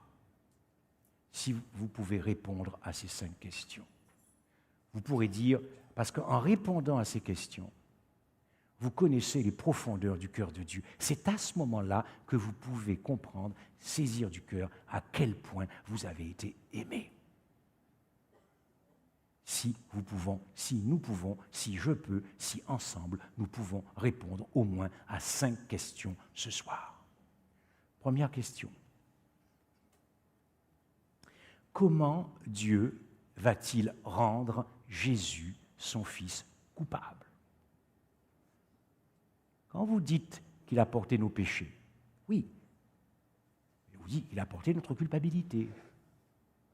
Si vous pouvez répondre à ces 5 questions. Vous pourrez dire, parce qu'en répondant à ces questions, vous connaissez les profondeurs du cœur de Dieu. C'est à ce moment-là que vous pouvez comprendre, saisir du cœur à quel point vous avez été aimé. Si nous pouvons, si je peux, si ensemble, nous pouvons répondre au moins à 5 questions ce soir. Première question. Comment Dieu va-t-il rendre Jésus, son Fils, coupable? Quand vous dites qu'il a porté nos péchés, oui, je vous dis qu'il a porté notre culpabilité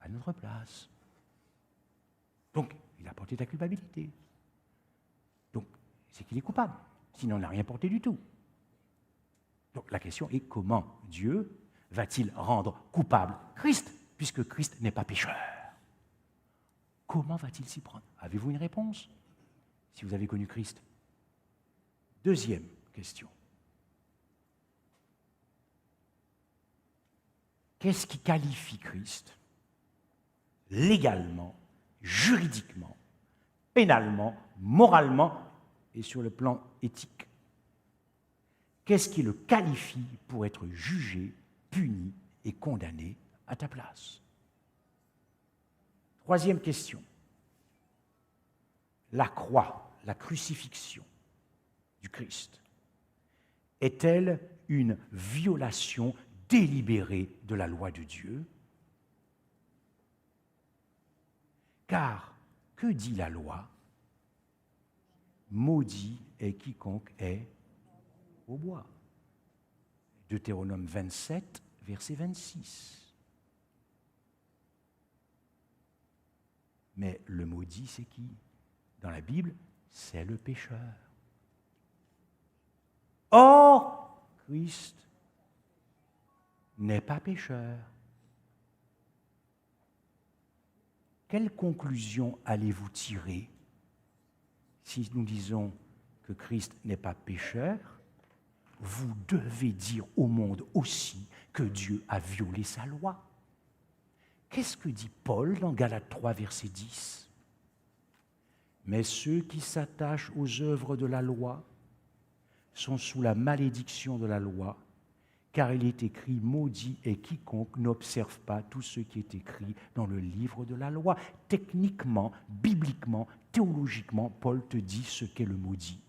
à notre place. Donc, il a porté ta culpabilité. Donc, c'est qu'il est coupable. Sinon, il n'a rien porté du tout. Donc, la question est comment Dieu va-t-il rendre coupable Christ, puisque Christ n'est pas pécheur? Comment va-t-il s'y prendre? Avez-vous une réponse, si vous avez connu Christ? Deuxième question. Qu'est-ce qui qualifie Christ légalement, juridiquement, pénalement, moralement et sur le plan éthique? Qu'est-ce qui le qualifie pour être jugé, puni et condamné à ta place? Troisième question. La croix, la crucifixion du Christ, est-elle une violation délibérée de la loi de Dieu? Car, que dit la loi? Maudit est quiconque est au bois. Deutéronome 27, verset 26. Mais le maudit, c'est qui? Dans la Bible, c'est le pécheur. Or, Christ n'est pas pécheur. Quelle conclusion allez-vous tirer si nous disons que Christ n'est pas pécheur? Vous devez dire au monde aussi que Dieu a violé sa loi. Qu'est-ce que dit Paul dans Galates 3, verset 10? Mais ceux qui s'attachent aux œuvres de la loi sont sous la malédiction de la loi, car il est écrit « Maudit est quiconque n'observe pas tout ce qui est écrit dans le livre de la loi ». Techniquement, bibliquement, théologiquement, Paul te dit ce qu'est le maudit.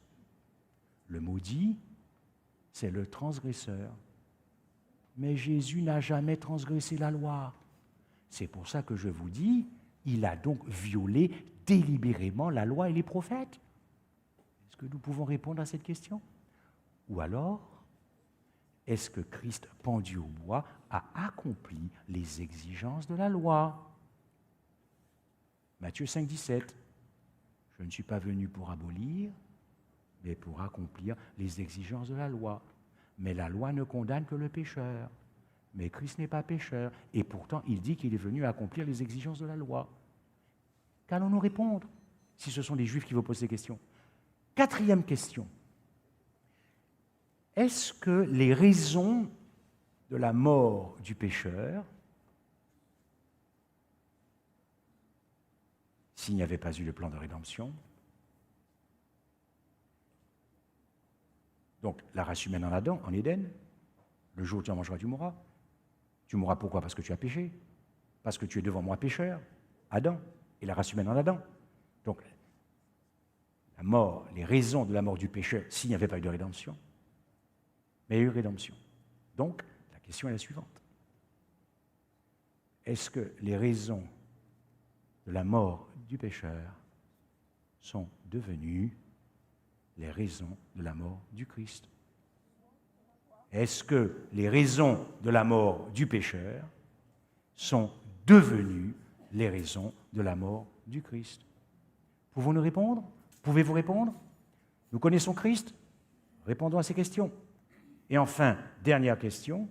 Le maudit, c'est le transgresseur. Mais Jésus n'a jamais transgressé la loi. C'est pour ça que je vous dis, il a donc violé délibérément la loi et les prophètes. Est-ce que nous pouvons répondre à cette question? Ou alors, est-ce que Christ, pendu au bois, a accompli les exigences de la loi? Matthieu 5, 17. Je ne suis pas venu pour abolir, mais pour accomplir les exigences de la loi. Mais la loi ne condamne que le pécheur. Mais Christ n'est pas pécheur. Et pourtant, il dit qu'il est venu accomplir les exigences de la loi. Qu'allons-nous répondre si ce sont des Juifs qui vous posent ces questions? Quatrième question. Est-ce que les raisons de la mort du pécheur, s'il n'y avait pas eu le plan de rédemption, donc la race humaine en Adam, en Éden, le jour où tu en mangeras, tu mourras. Tu mourras pourquoi? Parce que tu as péché. Parce que tu es devant moi pécheur, Adam, et la race humaine en Adam. Donc, la mort, les raisons de la mort du pécheur, s'il n'y avait pas eu de rédemption, mais il y a eu rédemption. Donc, la question est la suivante. Est-ce que les raisons de la mort du pécheur sont devenues les raisons de la mort du Christ? Est-ce que les raisons de la mort du pécheur sont devenues les raisons de la mort du Christ? Pouvons-nous répondre? Pouvez-vous répondre? Nous connaissons Christ? Répondons à ces questions. Et enfin, dernière question.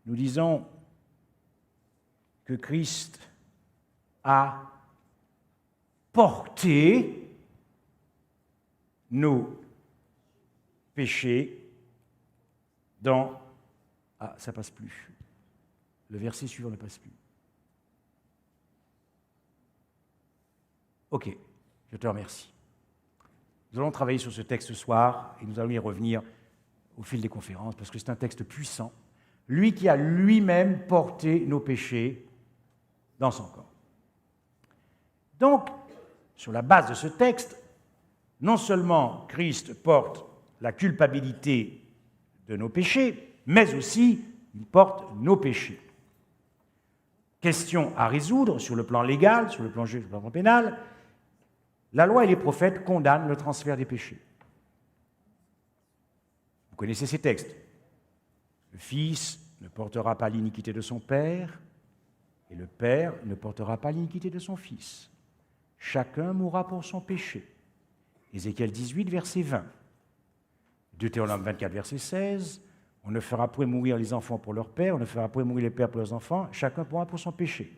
Nous disons que Christ a porté nos péchés dans... Ah, ça passe plus. Le verset suivant ne passe plus. Ok, je te remercie. Nous allons travailler sur ce texte ce soir et nous allons y revenir au fil des conférences parce que c'est un texte puissant. Lui qui a lui-même porté nos péchés dans son corps. Donc, sur la base de ce texte, non seulement Christ porte la culpabilité de nos péchés, mais aussi il porte nos péchés. Question à résoudre sur le plan légal, sur le plan juge, sur le plan pénal. La loi et les prophètes condamnent le transfert des péchés. Vous connaissez ces textes. Le Fils ne portera pas l'iniquité de son Père, et le Père ne portera pas l'iniquité de son Fils. Chacun mourra pour son péché. Ézéchiel 18, verset 20. Deutéronome 24, verset 16. On ne fera point mourir les enfants pour leur père, on ne fera point mourir les pères pour leurs enfants, chacun pourra pour son péché.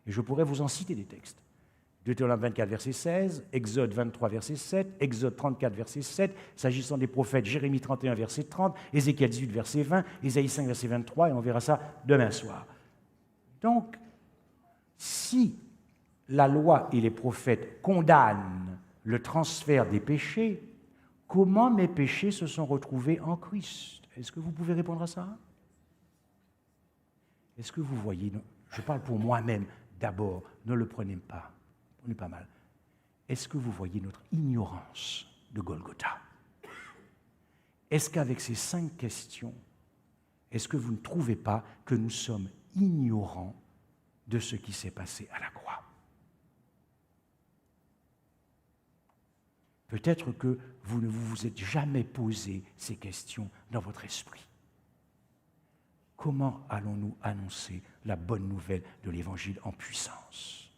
Et je pourrais vous en citer des textes. Deutéronome 24, verset 16, Exode 23, verset 7, Exode 34, verset 7, s'agissant des prophètes, Jérémie 31, verset 30, Ézéchiel 18, verset 20, Ésaïe 5, verset 23, et on verra ça demain soir. Donc, si la loi et les prophètes condamnent le transfert des péchés, comment mes péchés se sont retrouvés en Christ? Est-ce que vous pouvez répondre à ça? Est-ce que vous voyez, je parle pour moi-même d'abord, ne le prenez pas, prenez pas mal. Est-ce que vous voyez notre ignorance de Golgotha? Est-ce qu'avec ces 5 questions, est-ce que vous ne trouvez pas que nous sommes ignorants de ce qui s'est passé à la croix? Peut-être que vous ne vous êtes jamais posé ces questions dans votre esprit. Comment allons-nous annoncer la bonne nouvelle de l'Évangile en puissance?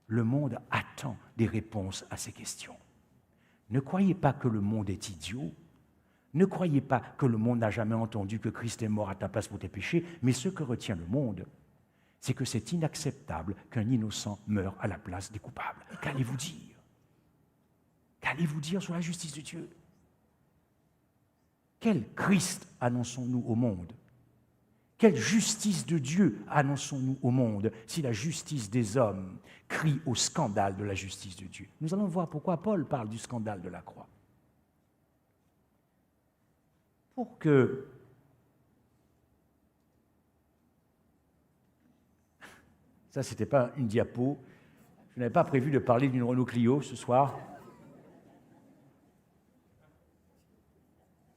Le monde attend des réponses à ces questions. Ne croyez pas que le monde est idiot. Ne croyez pas que le monde n'a jamais entendu que Christ est mort à ta place pour tes péchés, mais ce que retient le monde, c'est que c'est inacceptable qu'un innocent meure à la place des coupables. Qu'allez-vous dire? Qu'allez-vous dire sur la justice de Dieu? Quel Christ annonçons-nous au monde? Quelle justice de Dieu annonçons-nous au monde si la justice des hommes crie au scandale de la justice de Dieu? Nous allons voir pourquoi Paul parle du scandale de la croix. Pour que ça, ce n'était pas une diapo. Je n'avais pas prévu de parler d'une Renault Clio ce soir.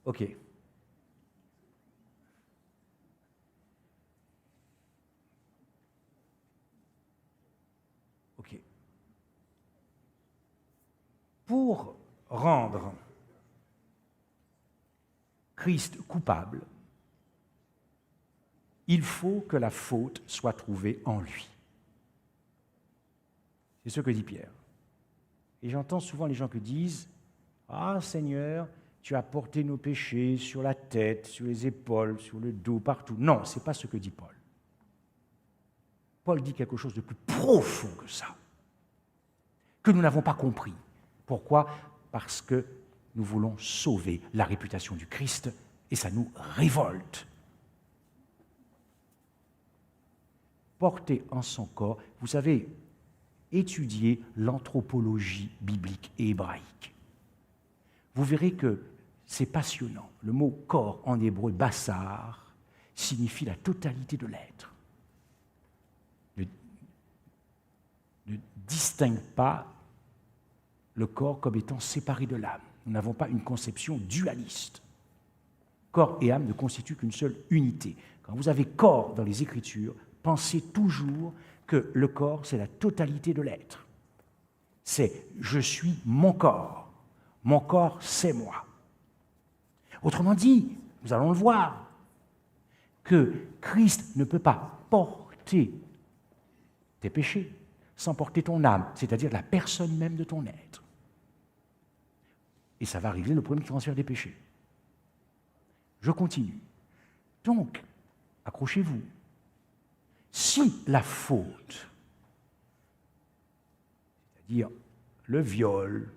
OK. OK. Pour rendre Christ coupable, il faut que la faute soit trouvée en lui. C'est ce que dit Pierre. Et j'entends souvent les gens qui disent « Ah Seigneur, tu as porté nos péchés sur la tête, sur les épaules, sur le dos, partout. » Non, ce n'est pas ce que dit Paul. Paul dit quelque chose de plus profond que ça, que nous n'avons pas compris. Pourquoi? Parce que nous voulons sauver la réputation du Christ et ça nous révolte. Porter en son corps, vous savez, étudier l'anthropologie biblique et hébraïque. Vous verrez que c'est passionnant. Le mot corps en hébreu, bassar, signifie la totalité de l'être. Ne distingue pas le corps comme étant séparé de l'âme. Nous n'avons pas une conception dualiste. Corps et âme ne constituent qu'une seule unité. Quand vous avez corps dans les Écritures, pensez toujours que le corps, c'est la totalité de l'être. C'est « je suis mon corps c'est moi ». Autrement dit, nous allons le voir, que Christ ne peut pas porter tes péchés sans porter ton âme, c'est-à-dire la personne même de ton être. Et ça va régler le problème du transfert des péchés. Je continue. Donc, accrochez-vous. Si la faute, c'est-à-dire le viol,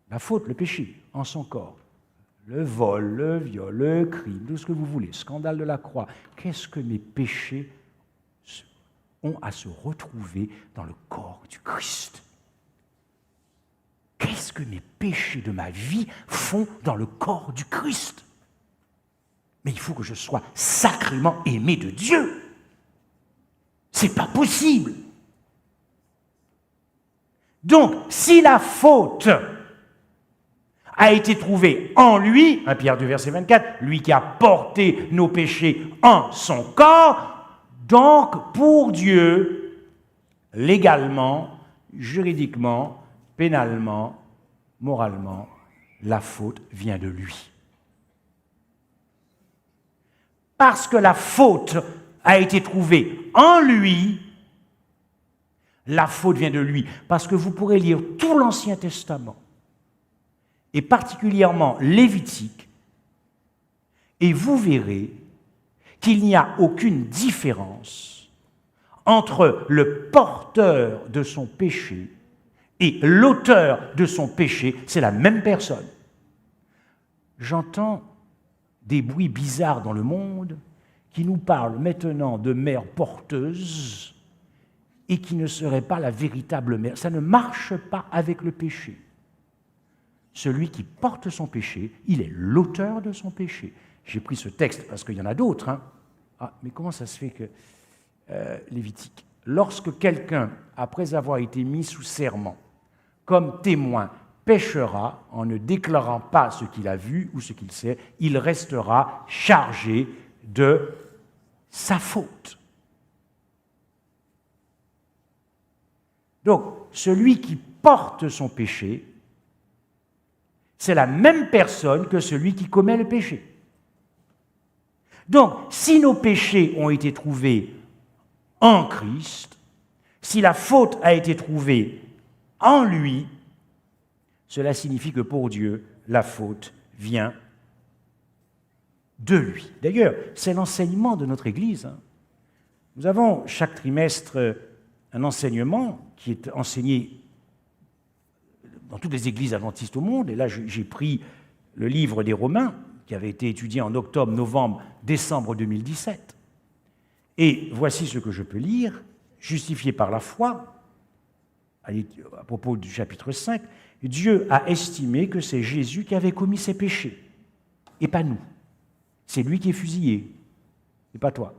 la faute, le péché en son corps, le vol, le viol, le crime, tout ce que vous voulez, scandale de la croix, qu'est-ce que mes péchés ont à se retrouver dans le corps du Christ. Qu'est-ce que mes péchés de ma vie font dans le corps du Christ? Mais il faut que je sois sacrément aimé de Dieu. C'est pas possible. Donc, si la faute a été trouvée en lui, 1 Pierre 2, verset 24, lui qui a porté nos péchés en son corps, donc pour Dieu, légalement, juridiquement, pénalement, moralement, la faute vient de lui. Parce que la faute a été trouvée en lui, la faute vient de lui. Parce que vous pourrez lire tout l'Ancien Testament, et particulièrement Lévitique, et vous verrez qu'il n'y a aucune différence entre le porteur de son péché et l'auteur de son péché, c'est la même personne. J'entends des bruits bizarres dans le monde qui nous parlent maintenant de mère porteuse et qui ne serait pas la véritable mère. Ça ne marche pas avec le péché. Celui qui porte son péché, il est l'auteur de son péché. J'ai pris ce texte parce qu'il y en a d'autres. Hein. Ah, mais comment ça se fait que Lévitique, lorsque quelqu'un, après avoir été mis sous serment, comme témoin, péchera en ne déclarant pas ce qu'il a vu ou ce qu'il sait, il restera chargé de sa faute. Donc, celui qui porte son péché, c'est la même personne que celui qui commet le péché. Donc, si nos péchés ont été trouvés en Christ, si la faute a été trouvée en lui, cela signifie que pour Dieu, la faute vient de lui. D'ailleurs, c'est l'enseignement de notre Église. Nous avons chaque trimestre un enseignement qui est enseigné dans toutes les églises adventistes au monde. Et là, j'ai pris le livre des Romains, qui avait été étudié en octobre, novembre, décembre 2017. Et voici ce que je peux lire. Justifié par la foi, à propos du chapitre 5, Dieu a estimé que c'est Jésus qui avait commis ses péchés, et pas nous. C'est lui qui est fusillé, et pas toi.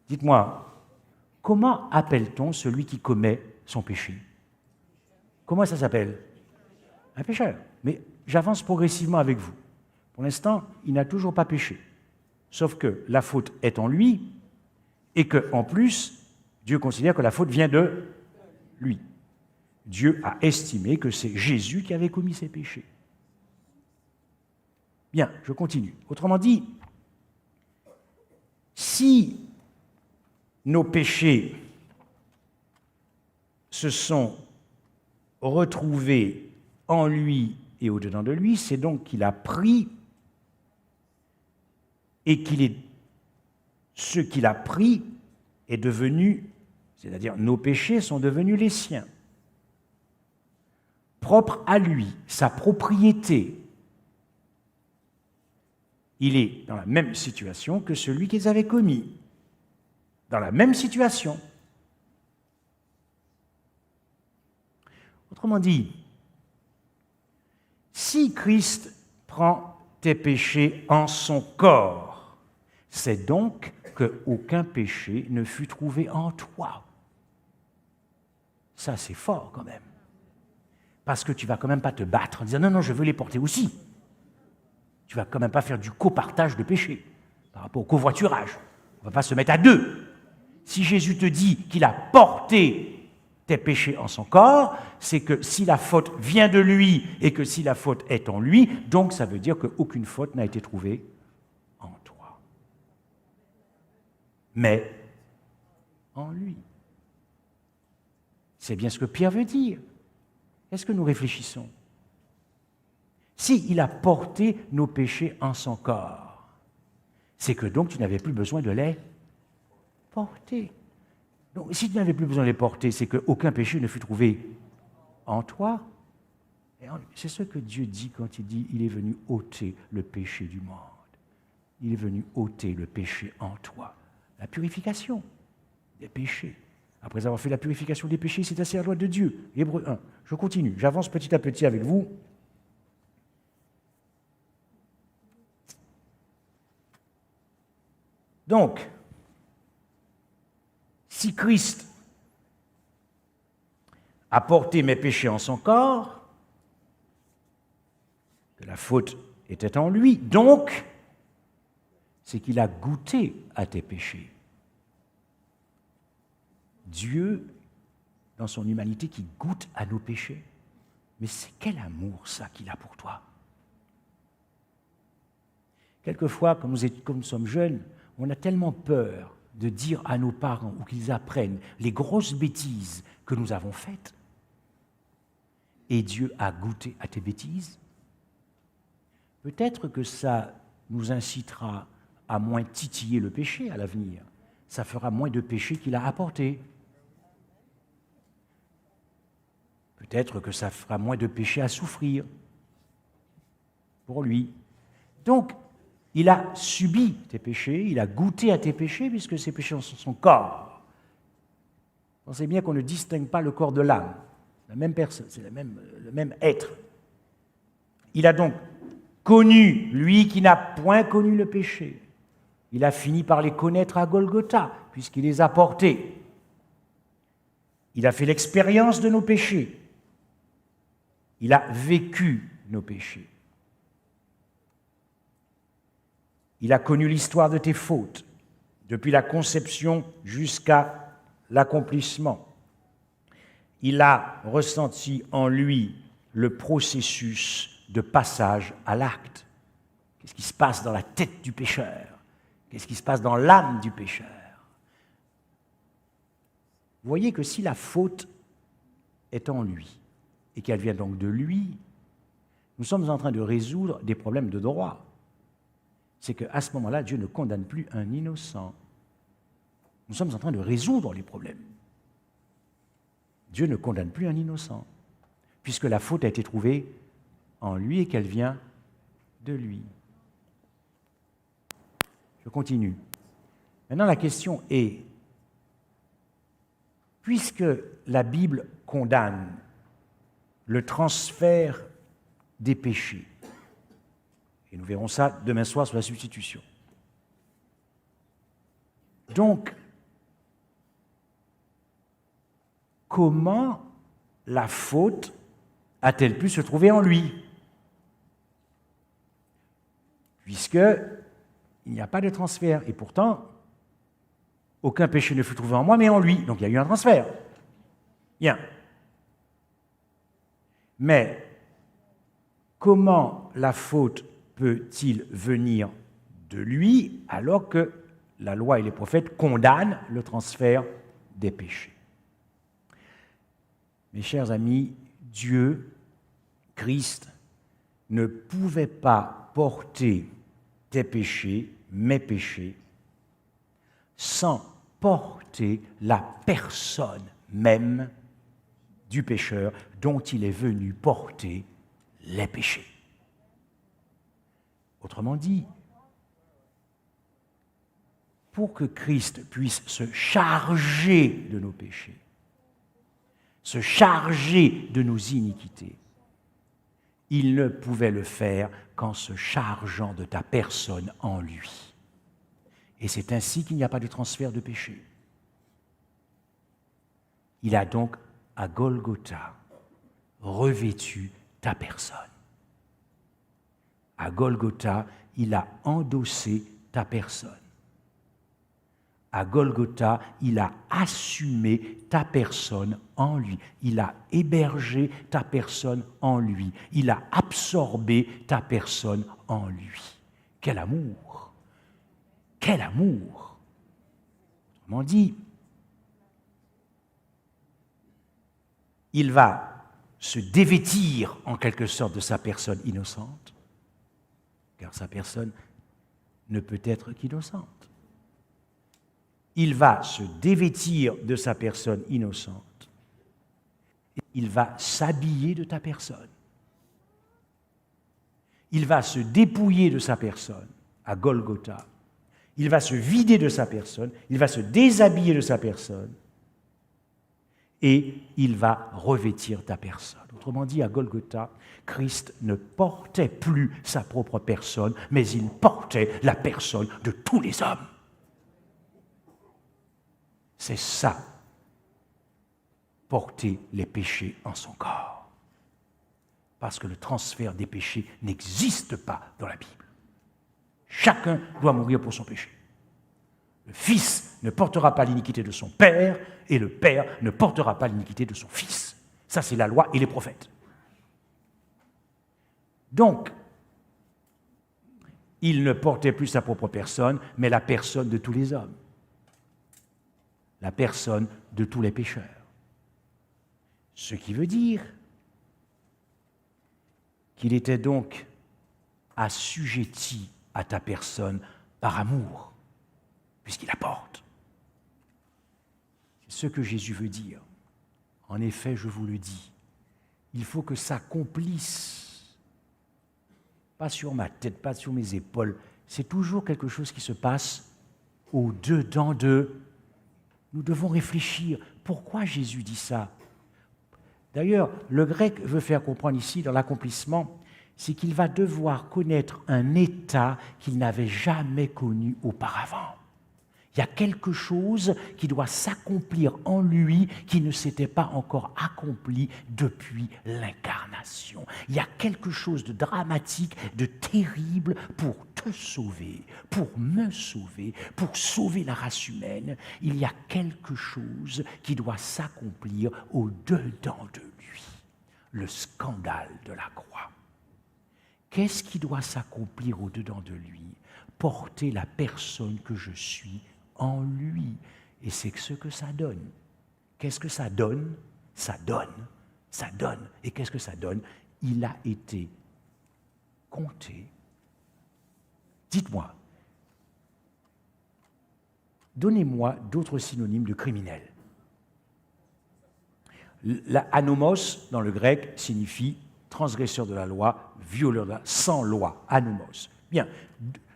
Dites-moi, comment appelle-t-on celui qui commet son péché? Comment ça s'appelle? Un pécheur. Mais j'avance progressivement avec vous. Pour l'instant, il n'a toujours pas péché. Sauf que la faute est en lui, et qu'en plus, Dieu considère que la faute vient de lui. Dieu a estimé que c'est Jésus qui avait commis ses péchés. Bien, je continue. Autrement dit, si nos péchés se sont retrouvés en lui et au-dedans de lui, c'est donc qu'il a pris et qu'il est ce qu'il a pris est devenu, c'est-à-dire nos péchés sont devenus les siens, propres à lui, sa propriété. Il est dans la même situation que celui qu'ils avaient commis, dans la même situation. Autrement dit, si Christ prend tes péchés en son corps, c'est donc qu'aucun péché ne fut trouvé en toi. Ça, c'est fort quand même. Parce que tu ne vas quand même pas te battre en disant « Non, non, je veux les porter aussi ». Tu ne vas quand même pas faire du copartage de péché par rapport au covoiturage. On ne va pas se mettre à deux. Si Jésus te dit qu'il a porté tes péchés en son corps, c'est que si la faute vient de lui et que si la faute est en lui, donc ça veut dire qu'aucune faute n'a été trouvée en toi. Mais en lui. C'est bien ce que Pierre veut dire. Est-ce que nous réfléchissons? Si il a porté nos péchés en son corps, c'est que donc tu n'avais plus besoin de les porter. Donc, si tu n'avais plus besoin de les porter, c'est qu'aucun péché ne fut trouvé en toi. C'est ce que Dieu dit quand il dit « Il est venu ôter le péché du monde ». Il est venu ôter le péché en toi. La purification. des péchés. Après avoir fait la purification des péchés, c'est assez la loi de Dieu. Hébreux 1. Je continue, j'avance petit à petit avec vous. Donc, si Christ a porté mes péchés en son corps, que la faute était en lui, donc, c'est qu'il a goûté à tes péchés. Dieu, dans son humanité, qui goûte à nos péchés. Mais c'est quel amour, ça, qu'il a pour toi. Quelquefois, comme nous sommes jeunes, on a tellement peur de dire à nos parents ou qu'ils apprennent les grosses bêtises que nous avons faites. Et Dieu a goûté à tes bêtises. Peut-être que ça nous incitera à moins titiller le péché à l'avenir. Ça fera moins de péché qu'il a apporté. Peut-être que ça fera moins de péché à souffrir pour lui. Donc, il a subi tes péchés, il a goûté à tes péchés, puisque ces péchés sont son corps. Pensez bien qu'on ne distingue pas le corps de l'âme. La même personne, c'est le même être. Il a donc connu, lui qui n'a point connu le péché. Il a fini par les connaître à Golgotha, puisqu'il les a portés. Il a fait l'expérience de nos péchés. Il a vécu nos péchés. Il a connu l'histoire de tes fautes, depuis la conception jusqu'à l'accomplissement. Il a ressenti en lui le processus de passage à l'acte. Qu'est-ce qui se passe dans la tête du pécheur? Qu'est-ce qui se passe dans l'âme du pécheur? Vous voyez que si la faute est en lui, et qu'elle vient donc de lui, nous sommes en train de résoudre des problèmes de droit. C'est qu'à ce moment-là, Dieu ne condamne plus un innocent. Nous sommes en train de résoudre les problèmes. Dieu ne condamne plus un innocent, puisque la faute a été trouvée en lui et qu'elle vient de lui. Je continue. Maintenant, la question est, puisque la Bible condamne le transfert des péchés, et nous verrons ça demain soir sur la substitution. Donc, comment la faute a-t-elle pu se trouver en lui? Puisqu'il n'y a pas de transfert, et pourtant, aucun péché ne fut trouvé en moi, mais en lui. Donc il y a eu un transfert. Bien. Mais comment la faute peut-il venir de lui alors que la loi et les prophètes condamnent le transfert des péchés? Mes chers amis, Dieu, Christ, ne pouvait pas porter tes péchés, mes péchés, sans porter la personne même du pécheur dont il est venu porter les péchés. Autrement dit, pour que Christ puisse se charger de nos péchés, se charger de nos iniquités, il ne pouvait le faire qu'en se chargeant de ta personne en lui. Et c'est ainsi qu'il n'y a pas de transfert de péché. Il a donc, à Golgotha, revêtu ta personne. À Golgotha, il a endossé ta personne. À Golgotha, il a assumé ta personne en lui. Il a hébergé ta personne en lui. Il a absorbé ta personne en lui. Quel amour! Quel amour! Autrement dit, il va se dévêtir en quelque sorte de sa personne innocente, car sa personne ne peut être qu'innocente. Il va se dévêtir de sa personne innocente. Il va s'habiller de ta personne. Il va se dépouiller de sa personne à Golgotha. Il va se vider de sa personne, il va se déshabiller de sa personne et il va revêtir ta personne. Autrement dit, à Golgotha, Christ ne portait plus sa propre personne, mais il portait la personne de tous les hommes. C'est ça, porter les péchés en son corps. Parce que le transfert des péchés n'existe pas dans la Bible. Chacun doit mourir pour son péché. Le Fils ne portera pas l'iniquité de son Père, et le Père ne portera pas l'iniquité de son Fils. Ça, c'est la loi et les prophètes. Donc, il ne portait plus sa propre personne, mais la personne de tous les hommes. La personne de tous les pécheurs. Ce qui veut dire qu'il était donc assujetti à ta personne par amour, puisqu'il la porte. C'est ce que Jésus veut dire. En effet, je vous le dis, il faut que s'accomplisse, pas sur ma tête, pas sur mes épaules, c'est toujours quelque chose qui se passe au-dedans de. Nous devons réfléchir. Pourquoi Jésus dit ça? D'ailleurs, le grec veut faire comprendre ici, dans l'accomplissement, c'est qu'il va devoir connaître un état qu'il n'avait jamais connu auparavant. Il y a quelque chose qui doit s'accomplir en lui qui ne s'était pas encore accompli depuis l'incarnation. Il y a quelque chose de dramatique, de terrible pour te sauver, pour me sauver, pour sauver la race humaine. Il y a quelque chose qui doit s'accomplir au-dedans de lui. Le scandale de la croix. Qu'est-ce qui doit s'accomplir au-dedans de lui? Porter la personne que je suis en lui. Et c'est ce que ça donne. Qu'est-ce que ça donne? Ça donne. Ça donne. Et qu'est-ce que ça donne? Il a été compté. Dites-moi. Donnez-moi d'autres synonymes de criminel. Anomos, dans le grec, signifie transgresseur de la loi, violeur de la loi, sans loi. Anomos. Bien.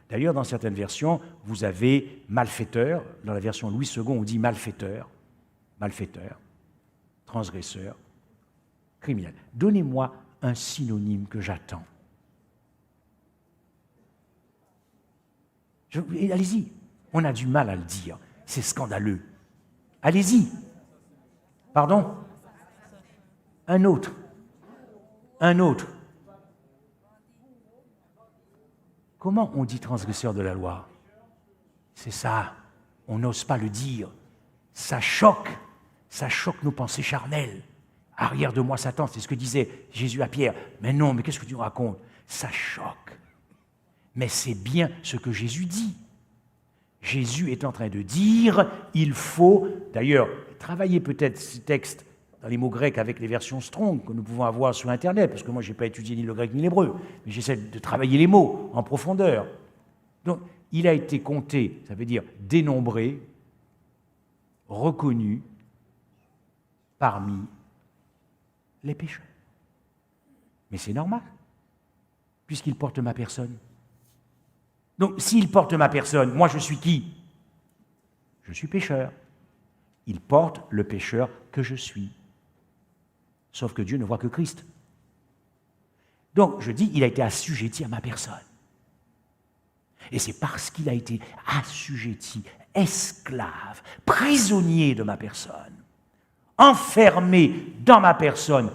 D'ailleurs, dans certaines versions, vous avez malfaiteur. Dans la version Louis II, on dit malfaiteur, malfaiteur, transgresseur, criminel. Donnez-moi un synonyme que j'attends. Allez-y, on a du mal à le dire, c'est scandaleux. Allez-y. Pardon? Un autre. Un autre. Comment on dit transgresseur de la loi? C'est ça, on n'ose pas le dire. Ça choque nos pensées charnelles. Arrière de moi Satan, c'est ce que disait Jésus à Pierre. Mais non, mais qu'est-ce que tu racontes? Ça choque. Mais c'est bien ce que Jésus dit. Jésus est en train de dire, il faut, d'ailleurs, travailler peut-être ce texte dans les mots grecs avec les versions Strong que nous pouvons avoir sur Internet, parce que moi, je n'ai pas étudié ni le grec ni l'hébreu, mais j'essaie de travailler les mots en profondeur. Donc, il a été compté, ça veut dire dénombré, reconnu parmi les pécheurs. Mais c'est normal, puisqu'il porte ma personne. Donc, s'il porte ma personne, moi, je suis qui? Je suis pécheur. Il porte le pécheur que je suis. Sauf que Dieu ne voit que Christ. Donc, je dis, il a été assujetti à ma personne. Et c'est parce qu'il a été assujetti, esclave, prisonnier de ma personne, enfermé dans ma personne,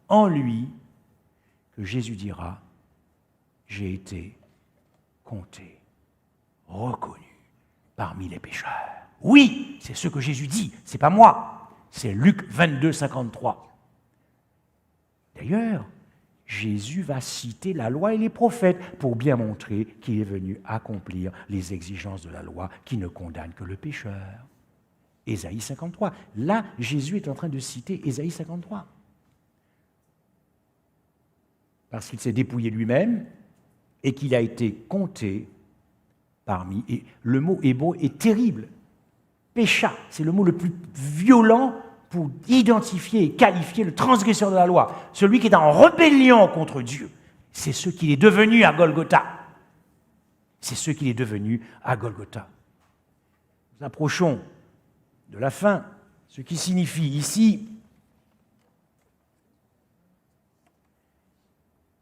en lui, que Jésus dira, j'ai été compté, reconnu parmi les pécheurs. Oui, c'est ce que Jésus dit, c'est pas moi, c'est Luc 22, 53. D'ailleurs, Jésus va citer la loi et les prophètes pour bien montrer qu'il est venu accomplir les exigences de la loi qui ne condamnent que le pécheur. Ésaïe 53. Là, Jésus est en train de citer Ésaïe 53. Parce qu'il s'est dépouillé lui-même et qu'il a été compté parmi... Et le mot hébreu est terrible. Pécha, c'est le mot le plus violent pour identifier et qualifier le transgresseur de la loi, celui qui est en rébellion contre Dieu. C'est ce qu'il est devenu à Golgotha. C'est ce qu'il est devenu à Golgotha. Nous approchons de la fin, ce qui signifie ici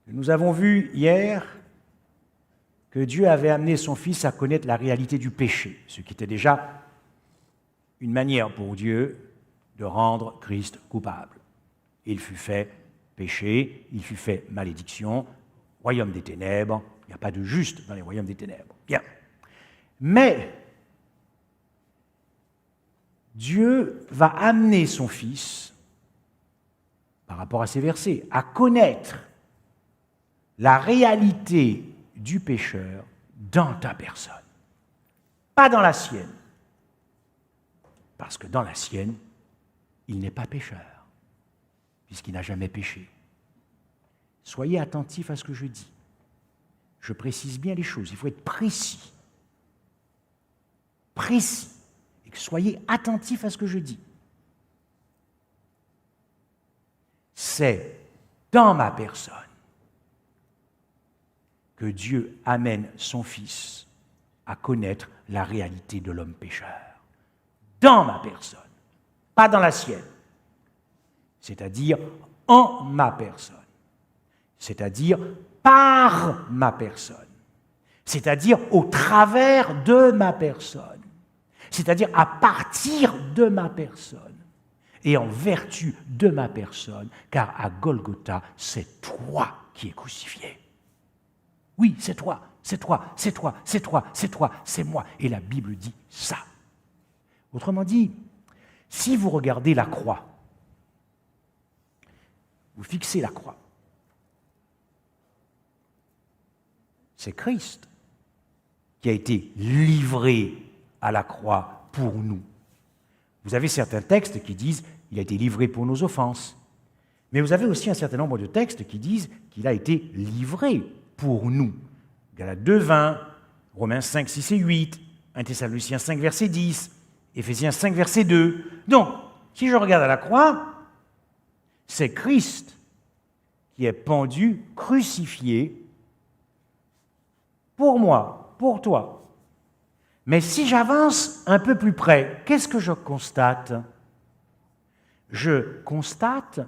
que nous avons vu hier que Dieu avait amené son Fils à connaître la réalité du péché, ce qui était déjà une manière pour Dieu de rendre Christ coupable. Il fut fait péché, il fut fait malédiction, royaume des ténèbres, il n'y a pas de juste dans les royaumes des ténèbres. Bien. Mais Dieu va amener son Fils, par rapport à ces versets, à connaître la réalité du pécheur dans ta personne, pas dans la sienne, parce que dans la sienne, il n'est pas pécheur, puisqu'il n'a jamais péché. Soyez attentifs à ce que je dis. Je précise bien les choses, il faut être précis. Précis. Et que soyez attentifs à ce que je dis. C'est dans ma personne que Dieu amène son Fils à connaître la réalité de l'homme pécheur. Dans ma personne, pas dans la sienne. C'est-à-dire en ma personne. C'est-à-dire par ma personne. C'est-à-dire au travers de ma personne. C'est-à-dire à partir de ma personne. Et en vertu de ma personne, car à Golgotha, c'est toi qui es crucifié. Oui, c'est toi, c'est toi, c'est toi, c'est toi, c'est toi, c'est moi. Et la Bible dit ça. Autrement dit, si vous regardez la croix, vous fixez la croix, c'est Christ qui a été livré à la croix pour nous. Vous avez certains textes qui disent qu'il a été livré pour nos offenses. Mais vous avez aussi un certain nombre de textes qui disent qu'il a été livré pour nous. Galates 2, 20, Romains 5, 6 et 8, 1 Thessaloniciens 5, verset 10, Éphésiens 5, verset 2. Donc, si je regarde à la croix, c'est Christ qui est pendu, crucifié, pour moi, pour toi. Mais si j'avance un peu plus près, qu'est-ce que je constate? Je constate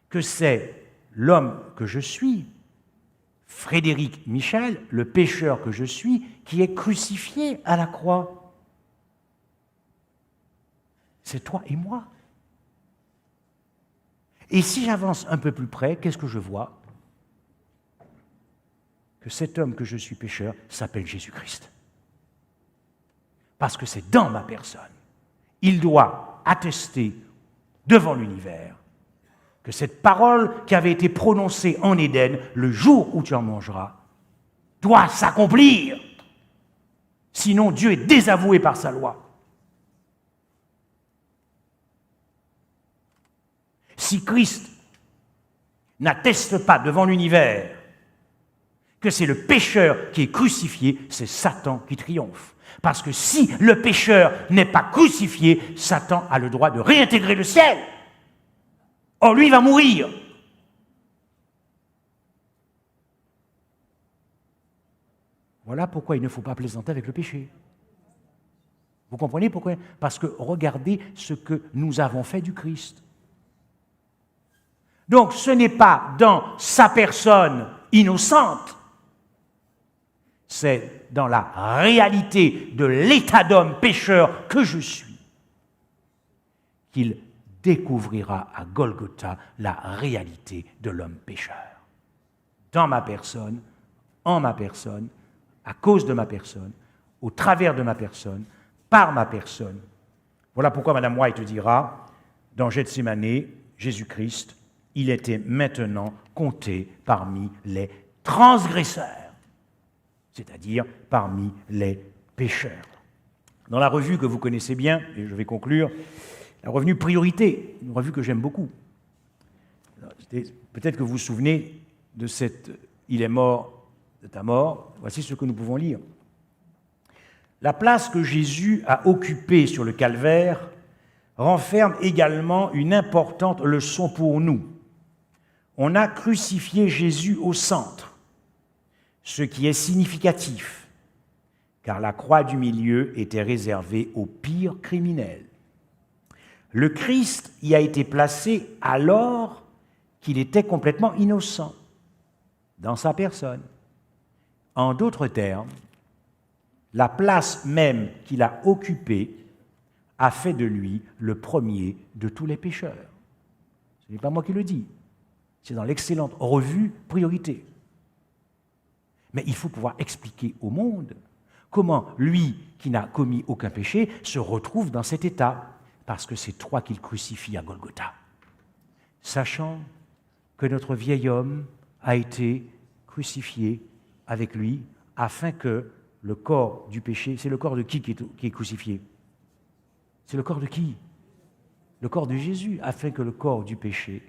que c'est l'homme que je suis, Frédéric Michel, le pécheur que je suis, qui est crucifié à la croix. C'est toi et moi. Et si j'avance un peu plus près, qu'est-ce que je vois? Que cet homme que je suis pécheur s'appelle Jésus-Christ. Parce que c'est dans ma personne. Il doit attester devant l'univers que cette parole qui avait été prononcée en Éden, le jour où tu en mangeras, doit s'accomplir. Sinon, Dieu est désavoué par sa loi. Si Christ n'atteste pas devant l'univers que c'est le pécheur qui est crucifié, c'est Satan qui triomphe. Parce que si le pécheur n'est pas crucifié, Satan a le droit de réintégrer le ciel. Or, lui va mourir. Voilà pourquoi il ne faut pas plaisanter avec le péché. Vous comprenez pourquoi? Parce que regardez ce que nous avons fait du Christ. Donc, ce n'est pas dans sa personne innocente, c'est dans la réalité de l'état d'homme pécheur que je suis qu'il découvrira à Golgotha la réalité de l'homme pécheur. Dans ma personne, en ma personne, à cause de ma personne, au travers de ma personne, par ma personne. Voilà pourquoi Mme White dira, dans Gethsémane, Jésus-Christ, il était maintenant compté parmi les transgresseurs, c'est-à-dire parmi les pécheurs. Dans la revue que vous connaissez bien, et je vais conclure, la revue Priorité, une revue que j'aime beaucoup. Peut-être que vous vous souvenez de cette « Il est mort de ta mort », voici ce que nous pouvons lire. La place que Jésus a occupée sur le calvaire renferme également une importante leçon pour nous. On a crucifié Jésus au centre, ce qui est significatif, car la croix du milieu était réservée aux pires criminels. Le Christ y a été placé alors qu'il était complètement innocent dans sa personne. En d'autres termes, la place même qu'il a occupée a fait de lui le premier de tous les pécheurs. Ce n'est pas moi qui le dis, c'est dans l'excellente revue Priorité. Mais il faut pouvoir expliquer au monde comment lui, qui n'a commis aucun péché, se retrouve dans cet état, parce que c'est toi qu'il crucifie à Golgotha, sachant que notre vieil homme a été crucifié avec lui, afin que le corps du péché, c'est le corps de qui est crucifié? C'est le corps de qui? Le corps de Jésus, afin que le corps du péché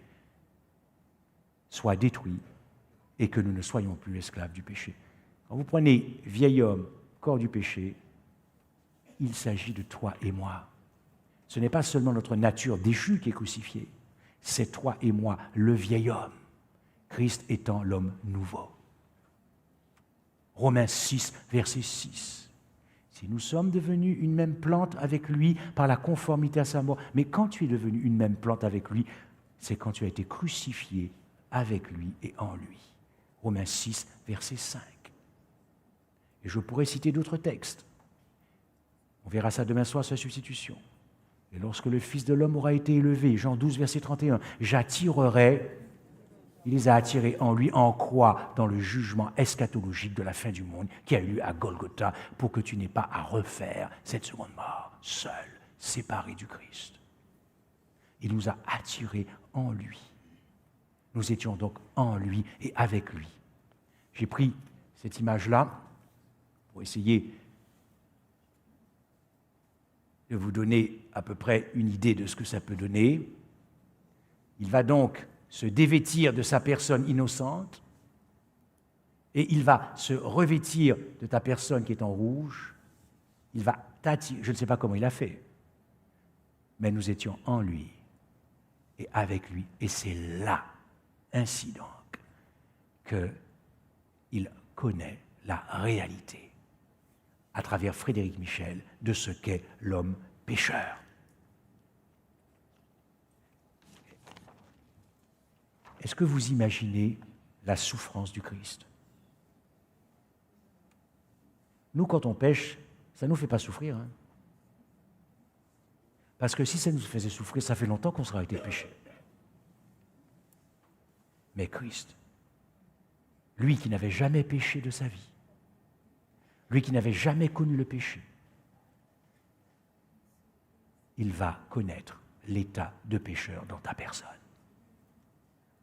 soit détruit et que nous ne soyons plus esclaves du péché. Quand vous prenez vieil homme, corps du péché, il s'agit de toi et moi. Ce n'est pas seulement notre nature déchue qui est crucifiée, c'est toi et moi, le vieil homme, Christ étant l'homme nouveau. Romains 6, verset 6. Si nous sommes devenus une même plante avec lui par la conformité à sa mort, mais quand tu es devenu une même plante avec lui, c'est quand tu as été crucifié avec lui et en lui. Romains 6, verset 5. Et je pourrais citer d'autres textes. On verra ça demain soir sur la substitution. Et lorsque le Fils de l'homme aura été élevé, Jean 12, verset 31, j'attirerai, il les a attirés en lui, en croix, dans le jugement eschatologique de la fin du monde qui a eu lieu à Golgotha, pour que tu n'aies pas à refaire cette seconde mort, seul, séparé du Christ. Il nous a attirés en lui. Nous étions donc en lui et avec lui. J'ai pris cette image-là pour essayer de vous donner à peu près une idée de ce que ça peut donner. Il va donc se dévêtir de sa personne innocente et il va se revêtir de ta personne qui est en rouge. Il va t'attirer, je ne sais pas comment il a fait, mais nous étions en lui et avec lui. Et c'est là, ainsi donc, qu'il connaît la réalité à travers Frédéric Michel de ce qu'est l'homme pécheur. Est-ce que vous imaginez la souffrance du Christ? Nous, quand on pêche, ça ne nous fait pas souffrir. Hein? Parce que si ça nous faisait souffrir, ça fait longtemps qu'on serait arrêté de pécher. Mais Christ, lui qui n'avait jamais péché de sa vie, lui qui n'avait jamais connu le péché, il va connaître l'état de pécheur dans ta personne,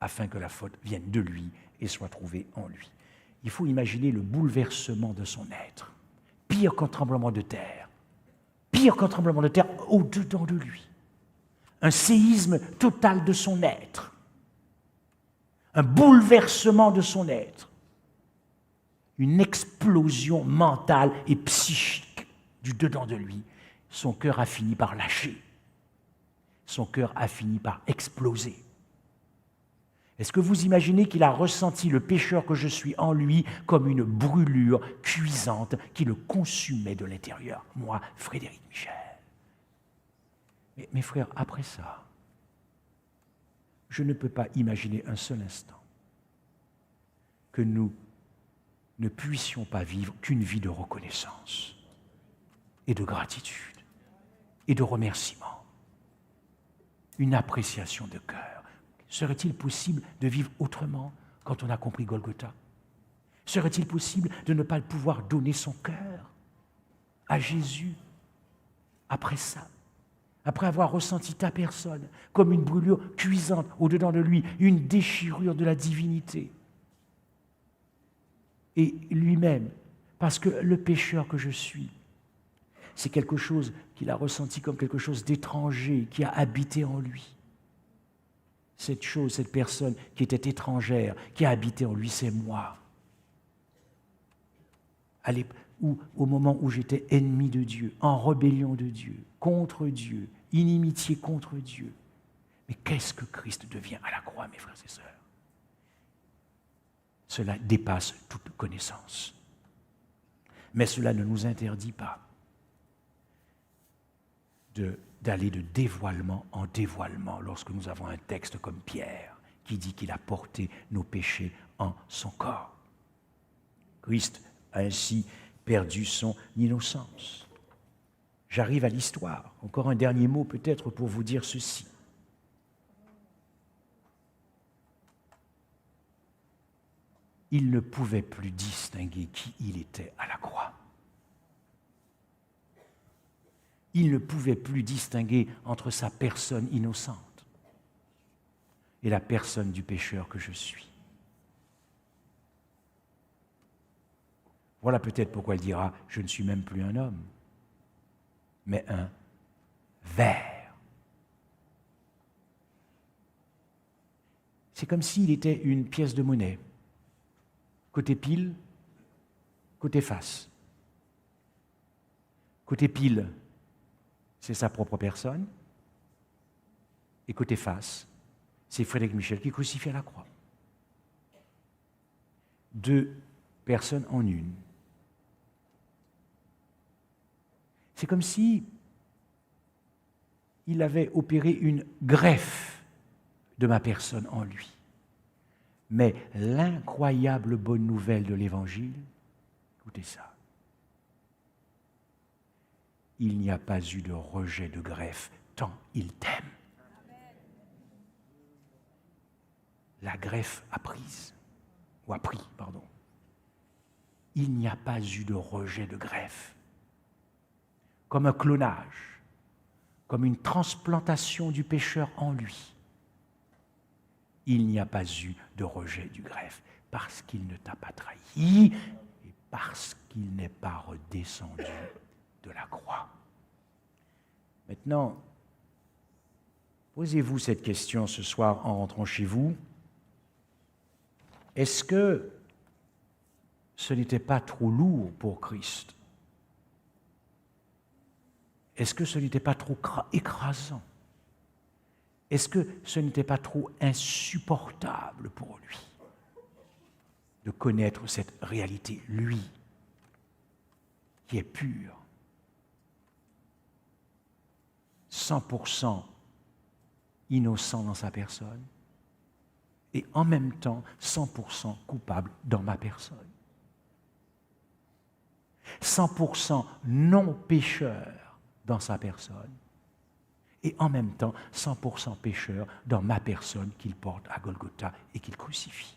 afin que la faute vienne de lui et soit trouvée en lui. Il faut imaginer le bouleversement de son être, pire qu'un tremblement de terre, au-dedans de lui. Un séisme total de son être, un bouleversement de son être, une explosion mentale et psychique du dedans de lui. Son cœur a fini par lâcher, son cœur a fini par exploser. Est-ce que vous imaginez qu'il a ressenti le pécheur que je suis en lui comme une brûlure cuisante qui le consumait de l'intérieur? Moi, Frédéric Michel. Mais mes frères, après ça, je ne peux pas imaginer un seul instant que nous ne puissions pas vivre qu'une vie de reconnaissance et de gratitude et de remerciement, une appréciation de cœur. Serait-il possible de vivre autrement quand on a compris Golgotha? Serait-il possible de ne pas pouvoir donner son cœur à Jésus après ça, après avoir ressenti ta personne comme une brûlure cuisante au-dedans de lui, une déchirure de la divinité? Et lui-même, parce que le pécheur que je suis, c'est quelque chose qu'il a ressenti comme quelque chose d'étranger qui a habité en lui. Cette chose, cette personne qui était étrangère, qui a habité en lui, c'est moi. Au moment où j'étais ennemi de Dieu, en rébellion de Dieu, contre Dieu, inimitié contre Dieu. Mais qu'est-ce que Christ devient à la croix, mes frères et sœurs? Cela dépasse toute connaissance. Mais cela ne nous interdit pas d'aller de dévoilement en dévoilement lorsque nous avons un texte comme Pierre qui dit qu'il a porté nos péchés en son corps. Christ a ainsi perdu son innocence. J'arrive à l'histoire. Encore un dernier mot peut-être pour vous dire ceci. Il ne pouvait plus distinguer qui il était à la croix. Il ne pouvait plus distinguer entre sa personne innocente et la personne du pécheur que je suis. Voilà peut-être pourquoi il dira « Je ne suis même plus un homme, mais un ver. » C'est comme s'il était une pièce de monnaie, côté pile, côté face. Côté pile, c'est sa propre personne, et côté face, c'est Frédéric Michel qui est crucifié à la croix. Deux personnes en une. C'est comme si il avait opéré une greffe de ma personne en lui. Mais l'incroyable bonne nouvelle de l'Évangile, écoutez ça, il n'y a pas eu de rejet de greffe tant il t'aime. La greffe a pris. Il n'y a pas eu de rejet de greffe. Comme un clonage, comme une transplantation du pécheur en lui. Il n'y a pas eu de rejet du greffe parce qu'il ne t'a pas trahi et parce qu'il n'est pas redescendu de la croix. Maintenant, posez-vous cette question ce soir en rentrant chez vous. Est-ce que ce n'était pas trop lourd pour Christ? Est-ce que ce n'était pas trop écrasant? Est-ce que ce n'était pas trop insupportable pour lui de connaître cette réalité, lui, qui est pur, 100% innocent dans sa personne, et en même temps 100% coupable dans ma personne. 100% non pécheur dans sa personne, et en même temps 100% pécheur dans ma personne qu'il porte à Golgotha et qu'il crucifie.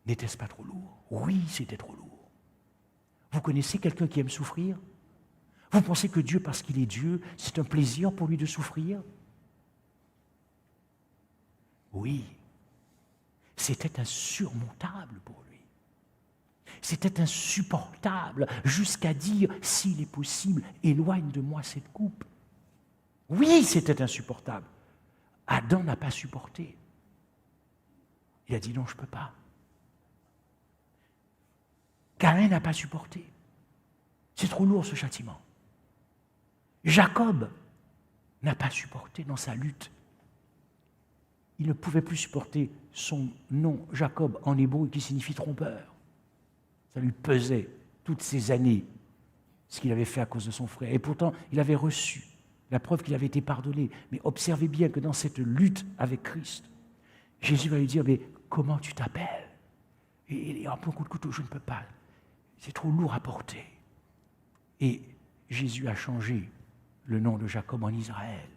N'était-ce pas trop lourd? Oui, c'était trop lourd. Vous connaissez quelqu'un qui aime souffrir? Vous pensez que Dieu, parce qu'il est Dieu, c'est un plaisir pour lui de souffrir? Oui, c'était insurmontable pour lui. C'était insupportable jusqu'à dire, s'il est possible, éloigne de moi cette coupe. Oui, c'était insupportable. Adam n'a pas supporté. Il a dit non, je ne peux pas. Caïn n'a pas supporté. C'est trop lourd ce châtiment. Jacob n'a pas supporté dans sa lutte. Il ne pouvait plus supporter son nom Jacob en hébreu qui signifie trompeur. Ça lui pesait toutes ces années, ce qu'il avait fait à cause de son frère. Et pourtant, il avait reçu la preuve qu'il avait été pardonné. Mais observez bien que dans cette lutte avec Christ, Jésus va lui dire, mais comment tu t'appelles? Et un peu coup de couteau, je ne peux pas. C'est trop lourd à porter. Et Jésus a changé le nom de Jacob en Israël.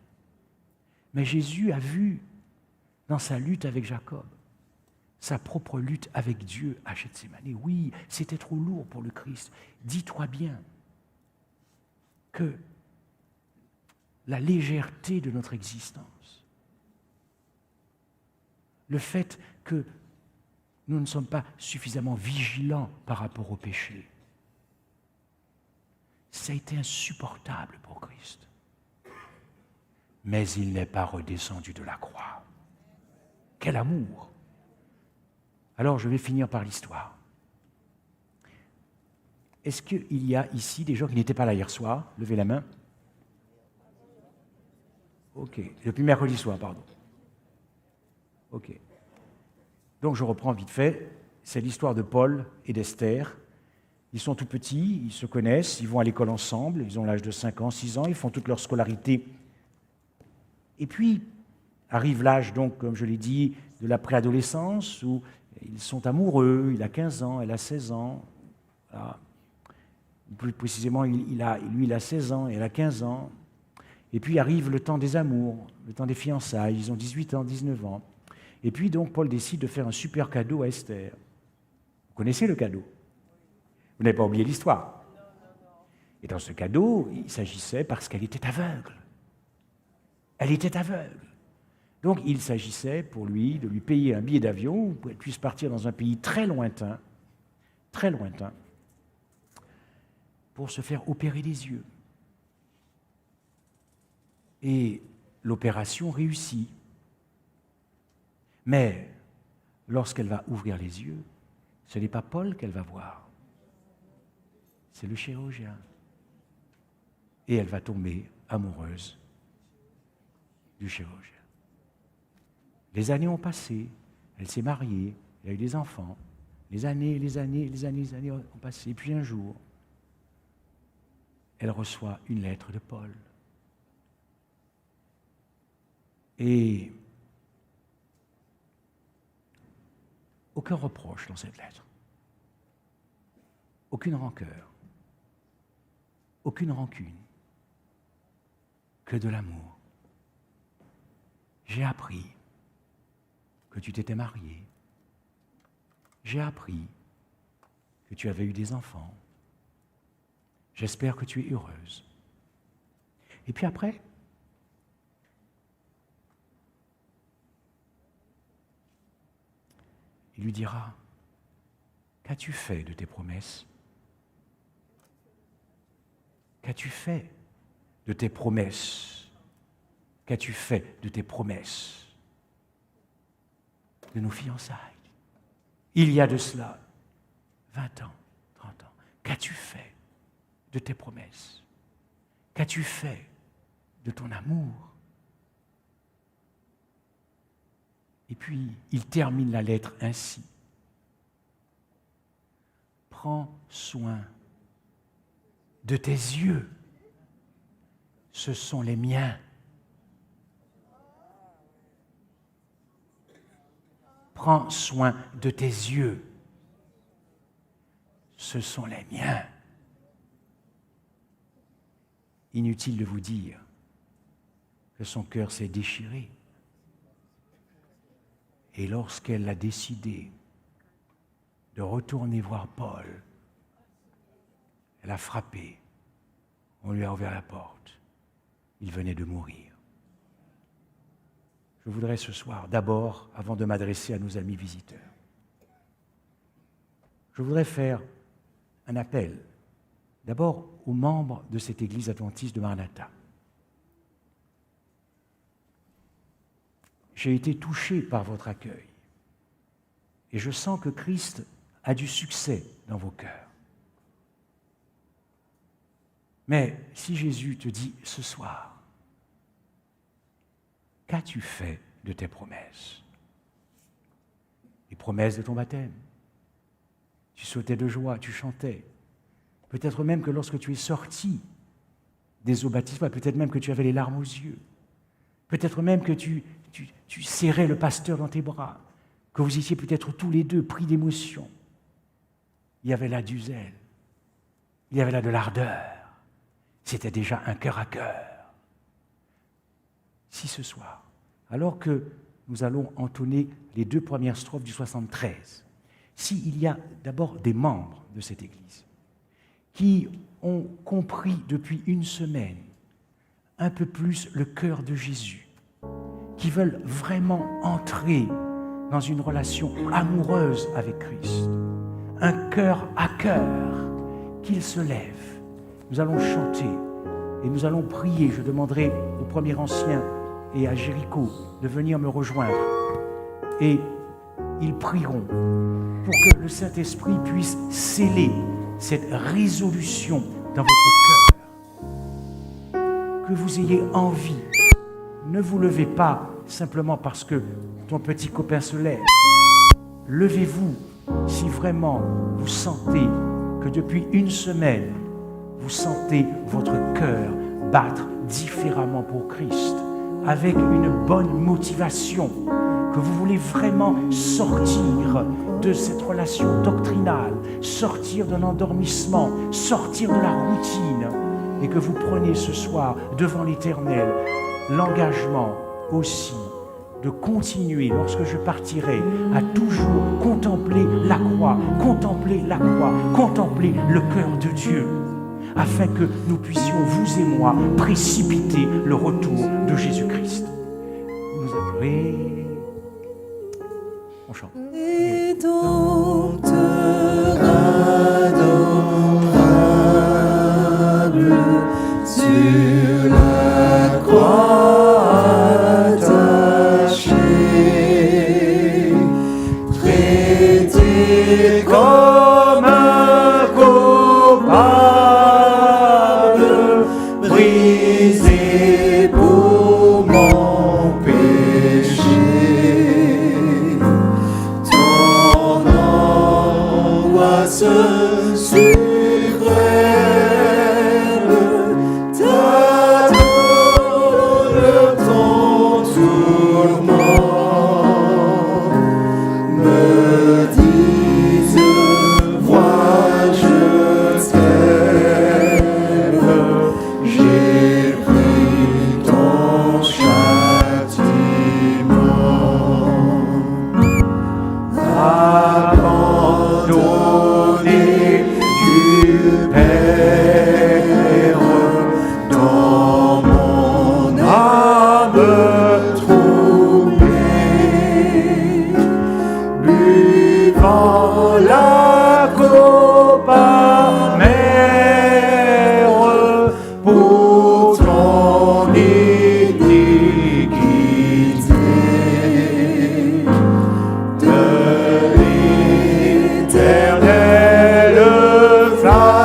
Mais Jésus a vu dans sa lutte avec Jacob, sa propre lutte avec Dieu à Gethsémani. Oui, c'était trop lourd pour le Christ. Dis-toi bien que la légèreté de notre existence, le fait que nous ne sommes pas suffisamment vigilants par rapport au péché, ça a été insupportable pour Christ. Mais il n'est pas redescendu de la croix. Quel amour! Alors je vais finir par l'histoire. Est-ce qu'il y a ici des gens qui n'étaient pas là hier soir? Levez la main. Ok, depuis mercredi soir, pardon. Ok. Donc je reprends vite fait. C'est l'histoire de Paul et d'Esther Ils sont tout petits, ils se connaissent, ils vont à l'école ensemble, ils ont l'âge de 5 ans, 6 ans, ils font toute leur scolarité. Et puis, arrive l'âge, donc, comme je l'ai dit, de la préadolescence, où ils sont amoureux, il a 15 ans, elle a 16 ans. Voilà. Plus précisément, lui, il a 16 ans, elle a 15 ans. Et puis arrive le temps des amours, le temps des fiançailles, ils ont 18 ans, 19 ans. Et puis donc, Paul décide de faire un super cadeau à Esther. Vous connaissez le cadeau? Vous n'avez pas oublié l'histoire. Et dans ce cadeau, il s'agissait parce qu'elle était aveugle. Elle était aveugle. Donc il s'agissait pour lui de lui payer un billet d'avion pour qu'elle puisse partir dans un pays très lointain, pour se faire opérer les yeux. Et l'opération réussit. Mais lorsqu'elle va ouvrir les yeux, ce n'est pas Paul qu'elle va voir, c'est le chirurgien. Et elle va tomber amoureuse du chirurgien. Les années ont passé, elle s'est mariée, elle a eu des enfants, les années ont passé. Et puis un jour, elle reçoit une lettre de Paul. Et aucun reproche dans cette lettre, aucune rancœur, aucune rancune, que de l'amour. J'ai appris que tu t'étais marié. J'ai appris que tu avais eu des enfants. J'espère que tu es heureuse. Et puis après, il lui dira, qu'as-tu fait de tes promesses? Qu'as-tu fait de tes promesses? Qu'as-tu fait de tes promesses de nos fiançailles? Il y a de cela 20 ans, 30 ans. Qu'as-tu fait de tes promesses? Qu'as-tu fait de ton amour? Et puis, il termine la lettre ainsi. Prends soin de tes yeux. Ce sont les miens. Prends soin de tes yeux. Ce sont les miens. Inutile de vous dire que son cœur s'est déchiré. Et lorsqu'elle a décidé de retourner voir Paul, elle a frappé. On lui a ouvert la porte. Il venait de mourir. Je voudrais ce soir, d'abord, avant de m'adresser à nos amis visiteurs, je voudrais faire un appel, d'abord aux membres de cette église adventiste de Maranatha. J'ai été touché par votre accueil et je sens que Christ a du succès dans vos cœurs. Mais si Jésus te dit ce soir, qu'as-tu fait de tes promesses? Les promesses de ton baptême. Tu sautais de joie, tu chantais. Peut-être même que lorsque tu es sorti des eaux baptismales, peut-être même que tu avais les larmes aux yeux. Peut-être même que tu serrais le pasteur dans tes bras, que vous étiez peut-être tous les deux pris d'émotion. Il y avait là du zèle, il y avait là de l'ardeur. C'était déjà un cœur à cœur. Si ce soir, alors que nous allons entonner les 2 premières strophes du 73, s'il y a d'abord des membres de cette Église qui ont compris depuis une semaine un peu plus le cœur de Jésus, qui veulent vraiment entrer dans une relation amoureuse avec Christ, un cœur à cœur, qu'ils se lèvent. Nous allons chanter et nous allons prier. Je demanderai au premier ancien et à Jéricho de venir me rejoindre. Et ils prieront pour que le Saint-Esprit puisse sceller cette résolution dans votre cœur. Que vous ayez envie. Ne vous levez pas simplement parce que ton petit copain se lève. Levez-vous si vraiment vous sentez que depuis une semaine, vous sentez votre cœur battre différemment pour Christ, avec une bonne motivation, que vous voulez vraiment sortir de cette relation doctrinale, sortir de l'endormissement, sortir de la routine, et que vous prenez ce soir devant l'Éternel l'engagement aussi de continuer, lorsque je partirai, à toujours contempler la croix, contempler la croix, contempler le cœur de Dieu, afin que nous puissions, vous et moi, précipiter le retour de Jésus-Christ. Nous avons... On chante. Rédempteur adorable, sur la croix attachée, traité comme un coupable, brisé pour mon péché. Ton angoisse suprême, ta douleur, ton tourment me disent, vois, je t'aime, j'ai pris ton châtiment. Abandonné du Père, dans mon âme troublée, buvant la coupe amère pour ton iniquité. De l'éternelle flamme,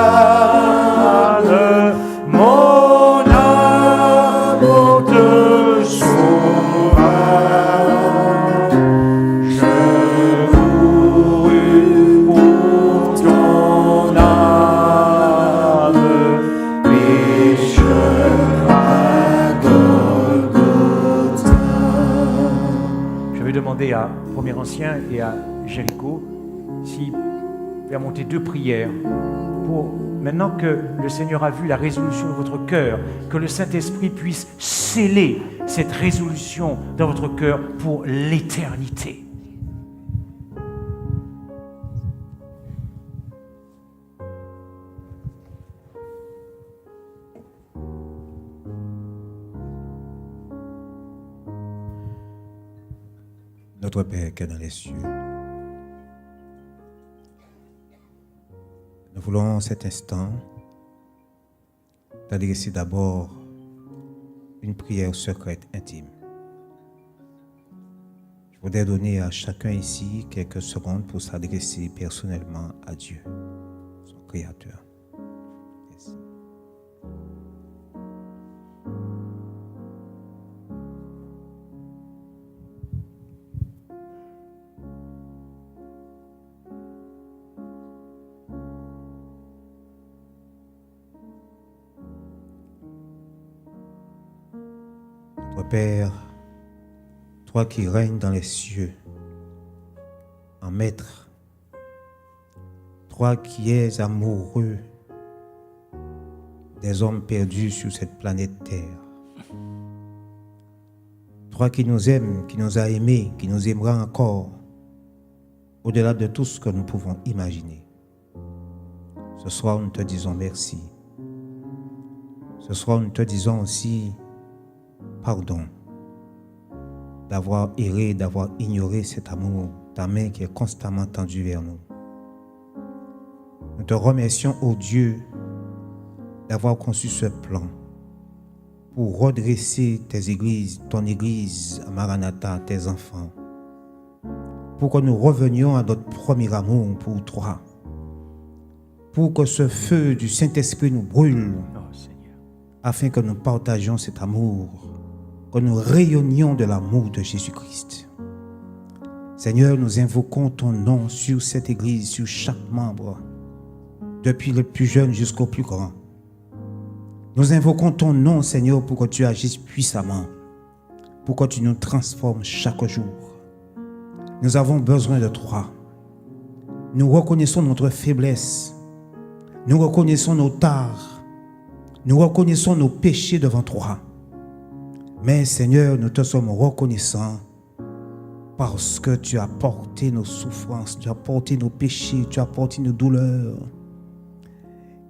mon amour te sauva. Je mourus pour ton âme, pécheur à Golgotha. Je vais demander à Premier Ancien et à Jéricho s'ils pouvaient monter 2 prières pour, maintenant que le Seigneur a vu la résolution de votre cœur, que le Saint-Esprit puisse sceller cette résolution dans votre cœur pour l'éternité. Notre Père qui est dans les cieux, nous voulons en cet instant t'adresser d'abord une prière secrète intime. Je voudrais donner à chacun ici quelques secondes pour s'adresser personnellement à Dieu, son Créateur. Merci. Notre Père, toi qui règnes dans les cieux, en maître, toi qui es amoureux des hommes perdus sur cette planète Terre, toi qui nous aimes, qui nous a aimés, qui nous aimera encore, au-delà de tout ce que nous pouvons imaginer. Ce soir, nous te disons merci. Ce soir, nous te disons aussi pardon d'avoir erré, d'avoir ignoré cet amour, ta main qui est constamment tendue vers nous. Nous te remercions, ô Dieu, d'avoir conçu ce plan pour redresser tes églises, ton église, Maranatha, tes enfants, pour que nous revenions à notre premier amour pour toi, pour que ce feu du Saint-Esprit nous brûle, afin que nous partagions cet amour, que nous rayonnions de l'amour de Jésus-Christ. Seigneur, nous invoquons ton nom sur cette église, sur chaque membre, depuis le plus jeune jusqu'au plus grand. Nous invoquons ton nom, Seigneur, pour que tu agisses puissamment, pour que tu nous transformes chaque jour. Nous avons besoin de toi. Nous reconnaissons notre faiblesse. Nous reconnaissons nos torts. Nous reconnaissons nos péchés devant toi. Mais Seigneur, nous te sommes reconnaissants parce que tu as porté nos souffrances, tu as porté nos péchés, tu as porté nos douleurs.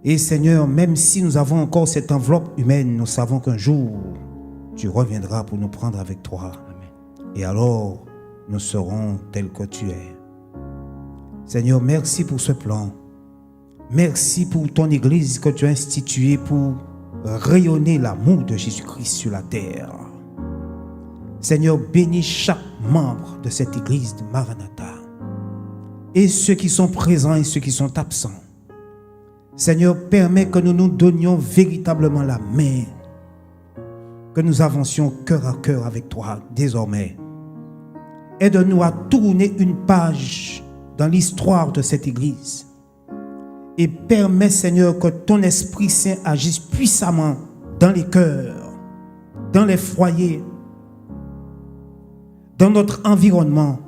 Et Seigneur, même si nous avons encore cette enveloppe humaine, nous savons qu'un jour, tu reviendras pour nous prendre avec toi. Amen. Et alors, nous serons tels que tu es. Seigneur, merci pour ce plan. Merci pour ton Église que tu as instituée pour rayonner l'amour de Jésus-Christ sur la terre. Seigneur, bénis chaque membre de cette Église de Maranatha. Et ceux qui sont présents et ceux qui sont absents. Seigneur, permets que nous nous donnions véritablement la main. Que nous avancions cœur à cœur avec toi désormais. Aide-nous à tourner une page dans l'histoire de cette Église. Et permets, Seigneur, que ton Esprit Saint agisse puissamment dans les cœurs, dans les foyers, dans notre environnement,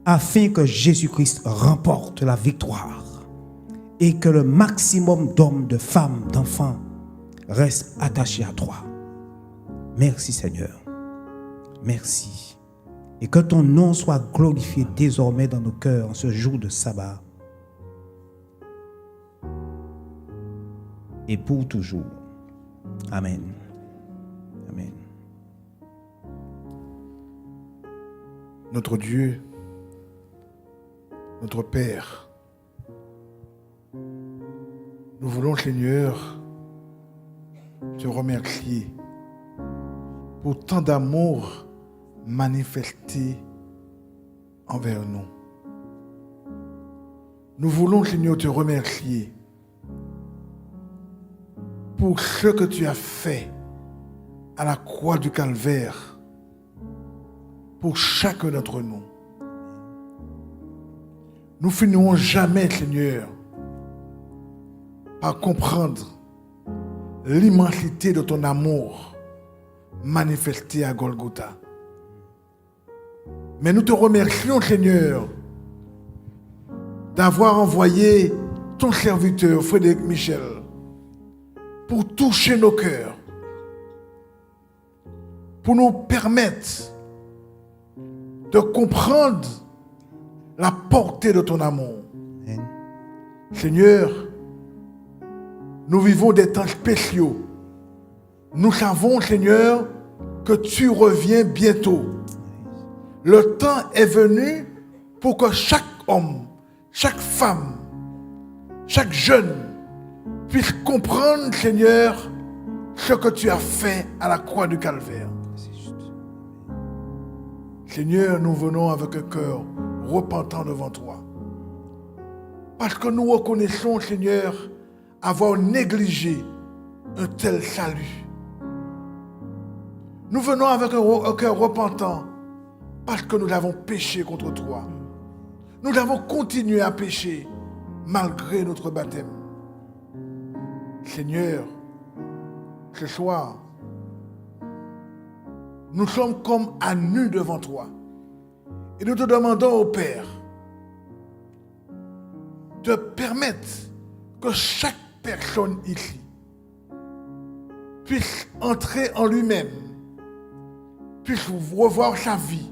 afin que Jésus-Christ remporte la victoire et que le maximum d'hommes, de femmes, d'enfants restent attachés à toi. Merci, Seigneur. Merci. Et que ton nom soit glorifié désormais dans nos cœurs en ce jour de sabbat. Et pour toujours. Amen. Amen. Notre Dieu, notre Père, nous voulons, Seigneur, te remercier pour tant d'amour manifesté envers nous. Nous voulons, Seigneur, te remercier pour ce que tu as fait à la croix du Calvaire pour chacun d'entre nous. Nous finirons jamais, Seigneur, par comprendre l'immensité de ton amour manifesté à Golgotha. Mais nous te remercions, Seigneur, d'avoir envoyé ton serviteur, Frédéric Michel, pour toucher nos cœurs, pour nous permettre de comprendre la portée de ton amour. Amen. Seigneur, nous vivons des temps spéciaux. Nous savons, Seigneur, que tu reviens bientôt. Le temps est venu pour que chaque homme, chaque femme, chaque jeune puisse comprendre, Seigneur, ce que tu as fait à la croix du Calvaire. Seigneur, nous venons avec un cœur repentant devant toi. Parce que nous reconnaissons, Seigneur, avoir négligé un tel salut. Nous venons avec un cœur repentant parce que nous avons péché contre toi. Nous avons continué à pécher malgré notre baptême. Seigneur, ce soir, nous sommes comme à nu devant toi. Et nous te demandons au Père de permettre que chaque personne ici puisse entrer en lui-même, puisse revoir sa vie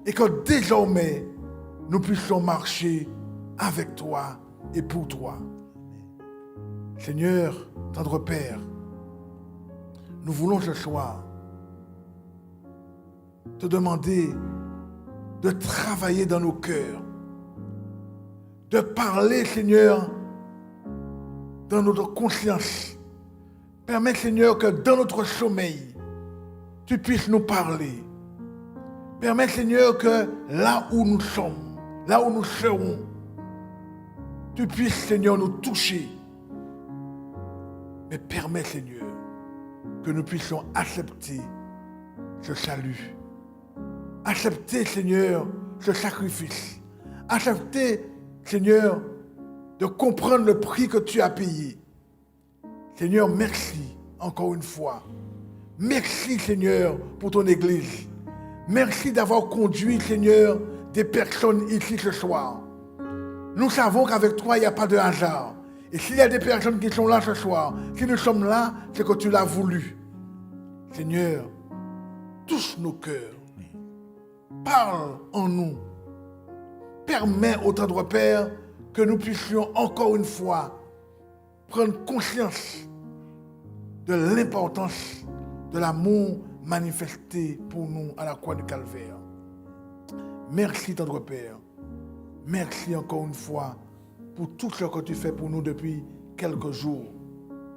et que désormais nous puissions marcher avec toi et pour toi. Seigneur, tendre Père, nous voulons ce soir te demander de travailler dans nos cœurs, de parler, Seigneur, dans notre conscience. Permets, Seigneur, que dans notre sommeil, tu puisses nous parler. Permets, Seigneur, que là où nous sommes, là où nous serons, tu puisses, Seigneur, nous toucher. Mais permets, Seigneur, que nous puissions accepter ce salut. Accepter, Seigneur, ce sacrifice. Accepter, Seigneur, de comprendre le prix que tu as payé. Seigneur, merci encore une fois. Merci, Seigneur, pour ton Église. Merci d'avoir conduit, Seigneur, des personnes ici ce soir. Nous savons qu'avec toi, il n'y a pas de hasard. Et s'il y a des personnes qui sont là ce soir, si nous sommes là, c'est que tu l'as voulu. Seigneur, touche nos cœurs. Parle en nous. Permets, au tendre Père, que nous puissions encore une fois prendre conscience de l'importance de l'amour manifesté pour nous à la croix du Calvaire. Merci, tendre Père. Merci encore une fois pour tout ce que tu fais pour nous depuis quelques jours.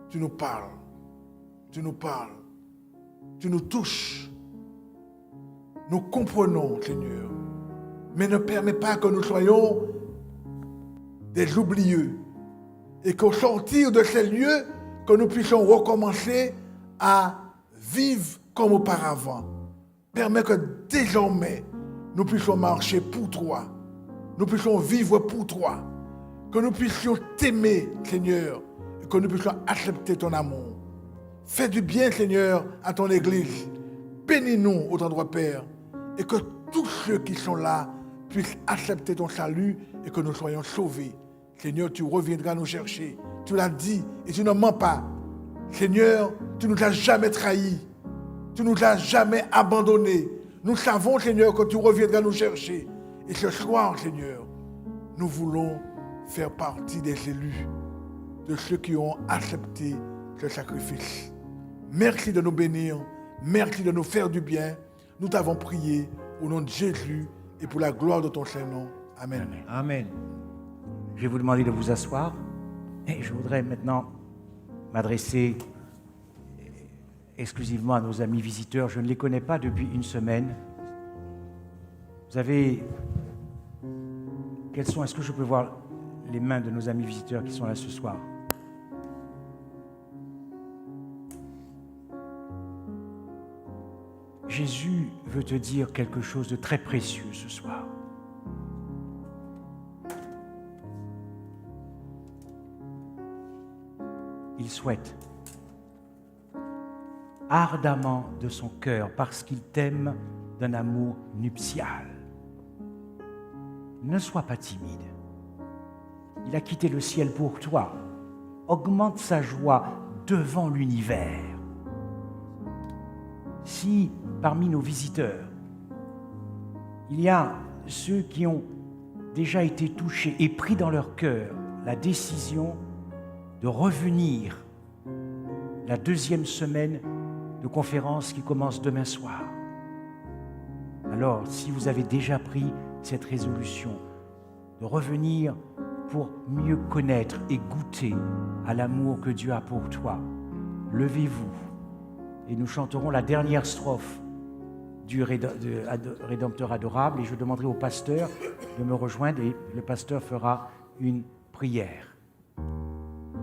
Tu nous parles. Tu nous parles. Tu nous touches. Nous comprenons, Seigneur. Mais ne permets pas que nous soyons des oublieux. Et qu'au sortir de ces lieux, que nous puissions recommencer à vivre comme auparavant. Permets que désormais, nous puissions marcher pour toi. Nous puissions vivre pour toi. Que nous puissions t'aimer, Seigneur. Et que nous puissions accepter ton amour. Fais du bien, Seigneur, à ton Église. Bénis-nous, au tendre Père. Et que tous ceux qui sont là puissent accepter ton salut et que nous soyons sauvés. Seigneur, tu reviendras nous chercher. Tu l'as dit et tu ne mens pas. Seigneur, tu ne nous as jamais trahis. Tu ne nous as jamais abandonnés. Nous savons, Seigneur, que tu reviendras nous chercher. Et ce soir, Seigneur, nous voulons faire partie des élus, de ceux qui ont accepté ce sacrifice. Merci de nous bénir. Merci de nous faire du bien. Nous t'avons prié au nom de Jésus et pour la gloire de ton Saint-Nom. Amen. Amen. Je vais vous demander de vous asseoir. Et je voudrais maintenant m'adresser exclusivement à nos amis visiteurs. Je ne les connais pas depuis une semaine. Vous avez... Est-ce que je peux voir les mains de nos amis visiteurs qui sont là ce soir? Jésus veut te dire quelque chose de très précieux ce soir. Il souhaite ardemment de son cœur, parce qu'il t'aime d'un amour nuptial. Ne sois pas timide. Il a quitté le ciel pour toi. Augmente sa joie devant l'univers. Si parmi nos visiteurs, il y a ceux qui ont déjà été touchés et pris dans leur cœur la décision de revenir la deuxième semaine de conférence qui commence demain soir. Alors, si vous avez déjà pris cette résolution de revenir pour mieux connaître et goûter à l'amour que Dieu a pour toi, levez-vous et nous chanterons la dernière strophe du Rédempteur adorable et je demanderai au pasteur de me rejoindre et le pasteur fera une prière.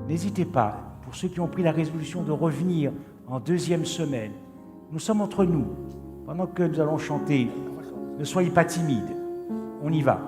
N'hésitez pas, pour ceux qui ont pris la résolution de revenir en deuxième semaine, nous sommes entre nous. Pendant que nous allons chanter, ne soyez pas timides, on y va.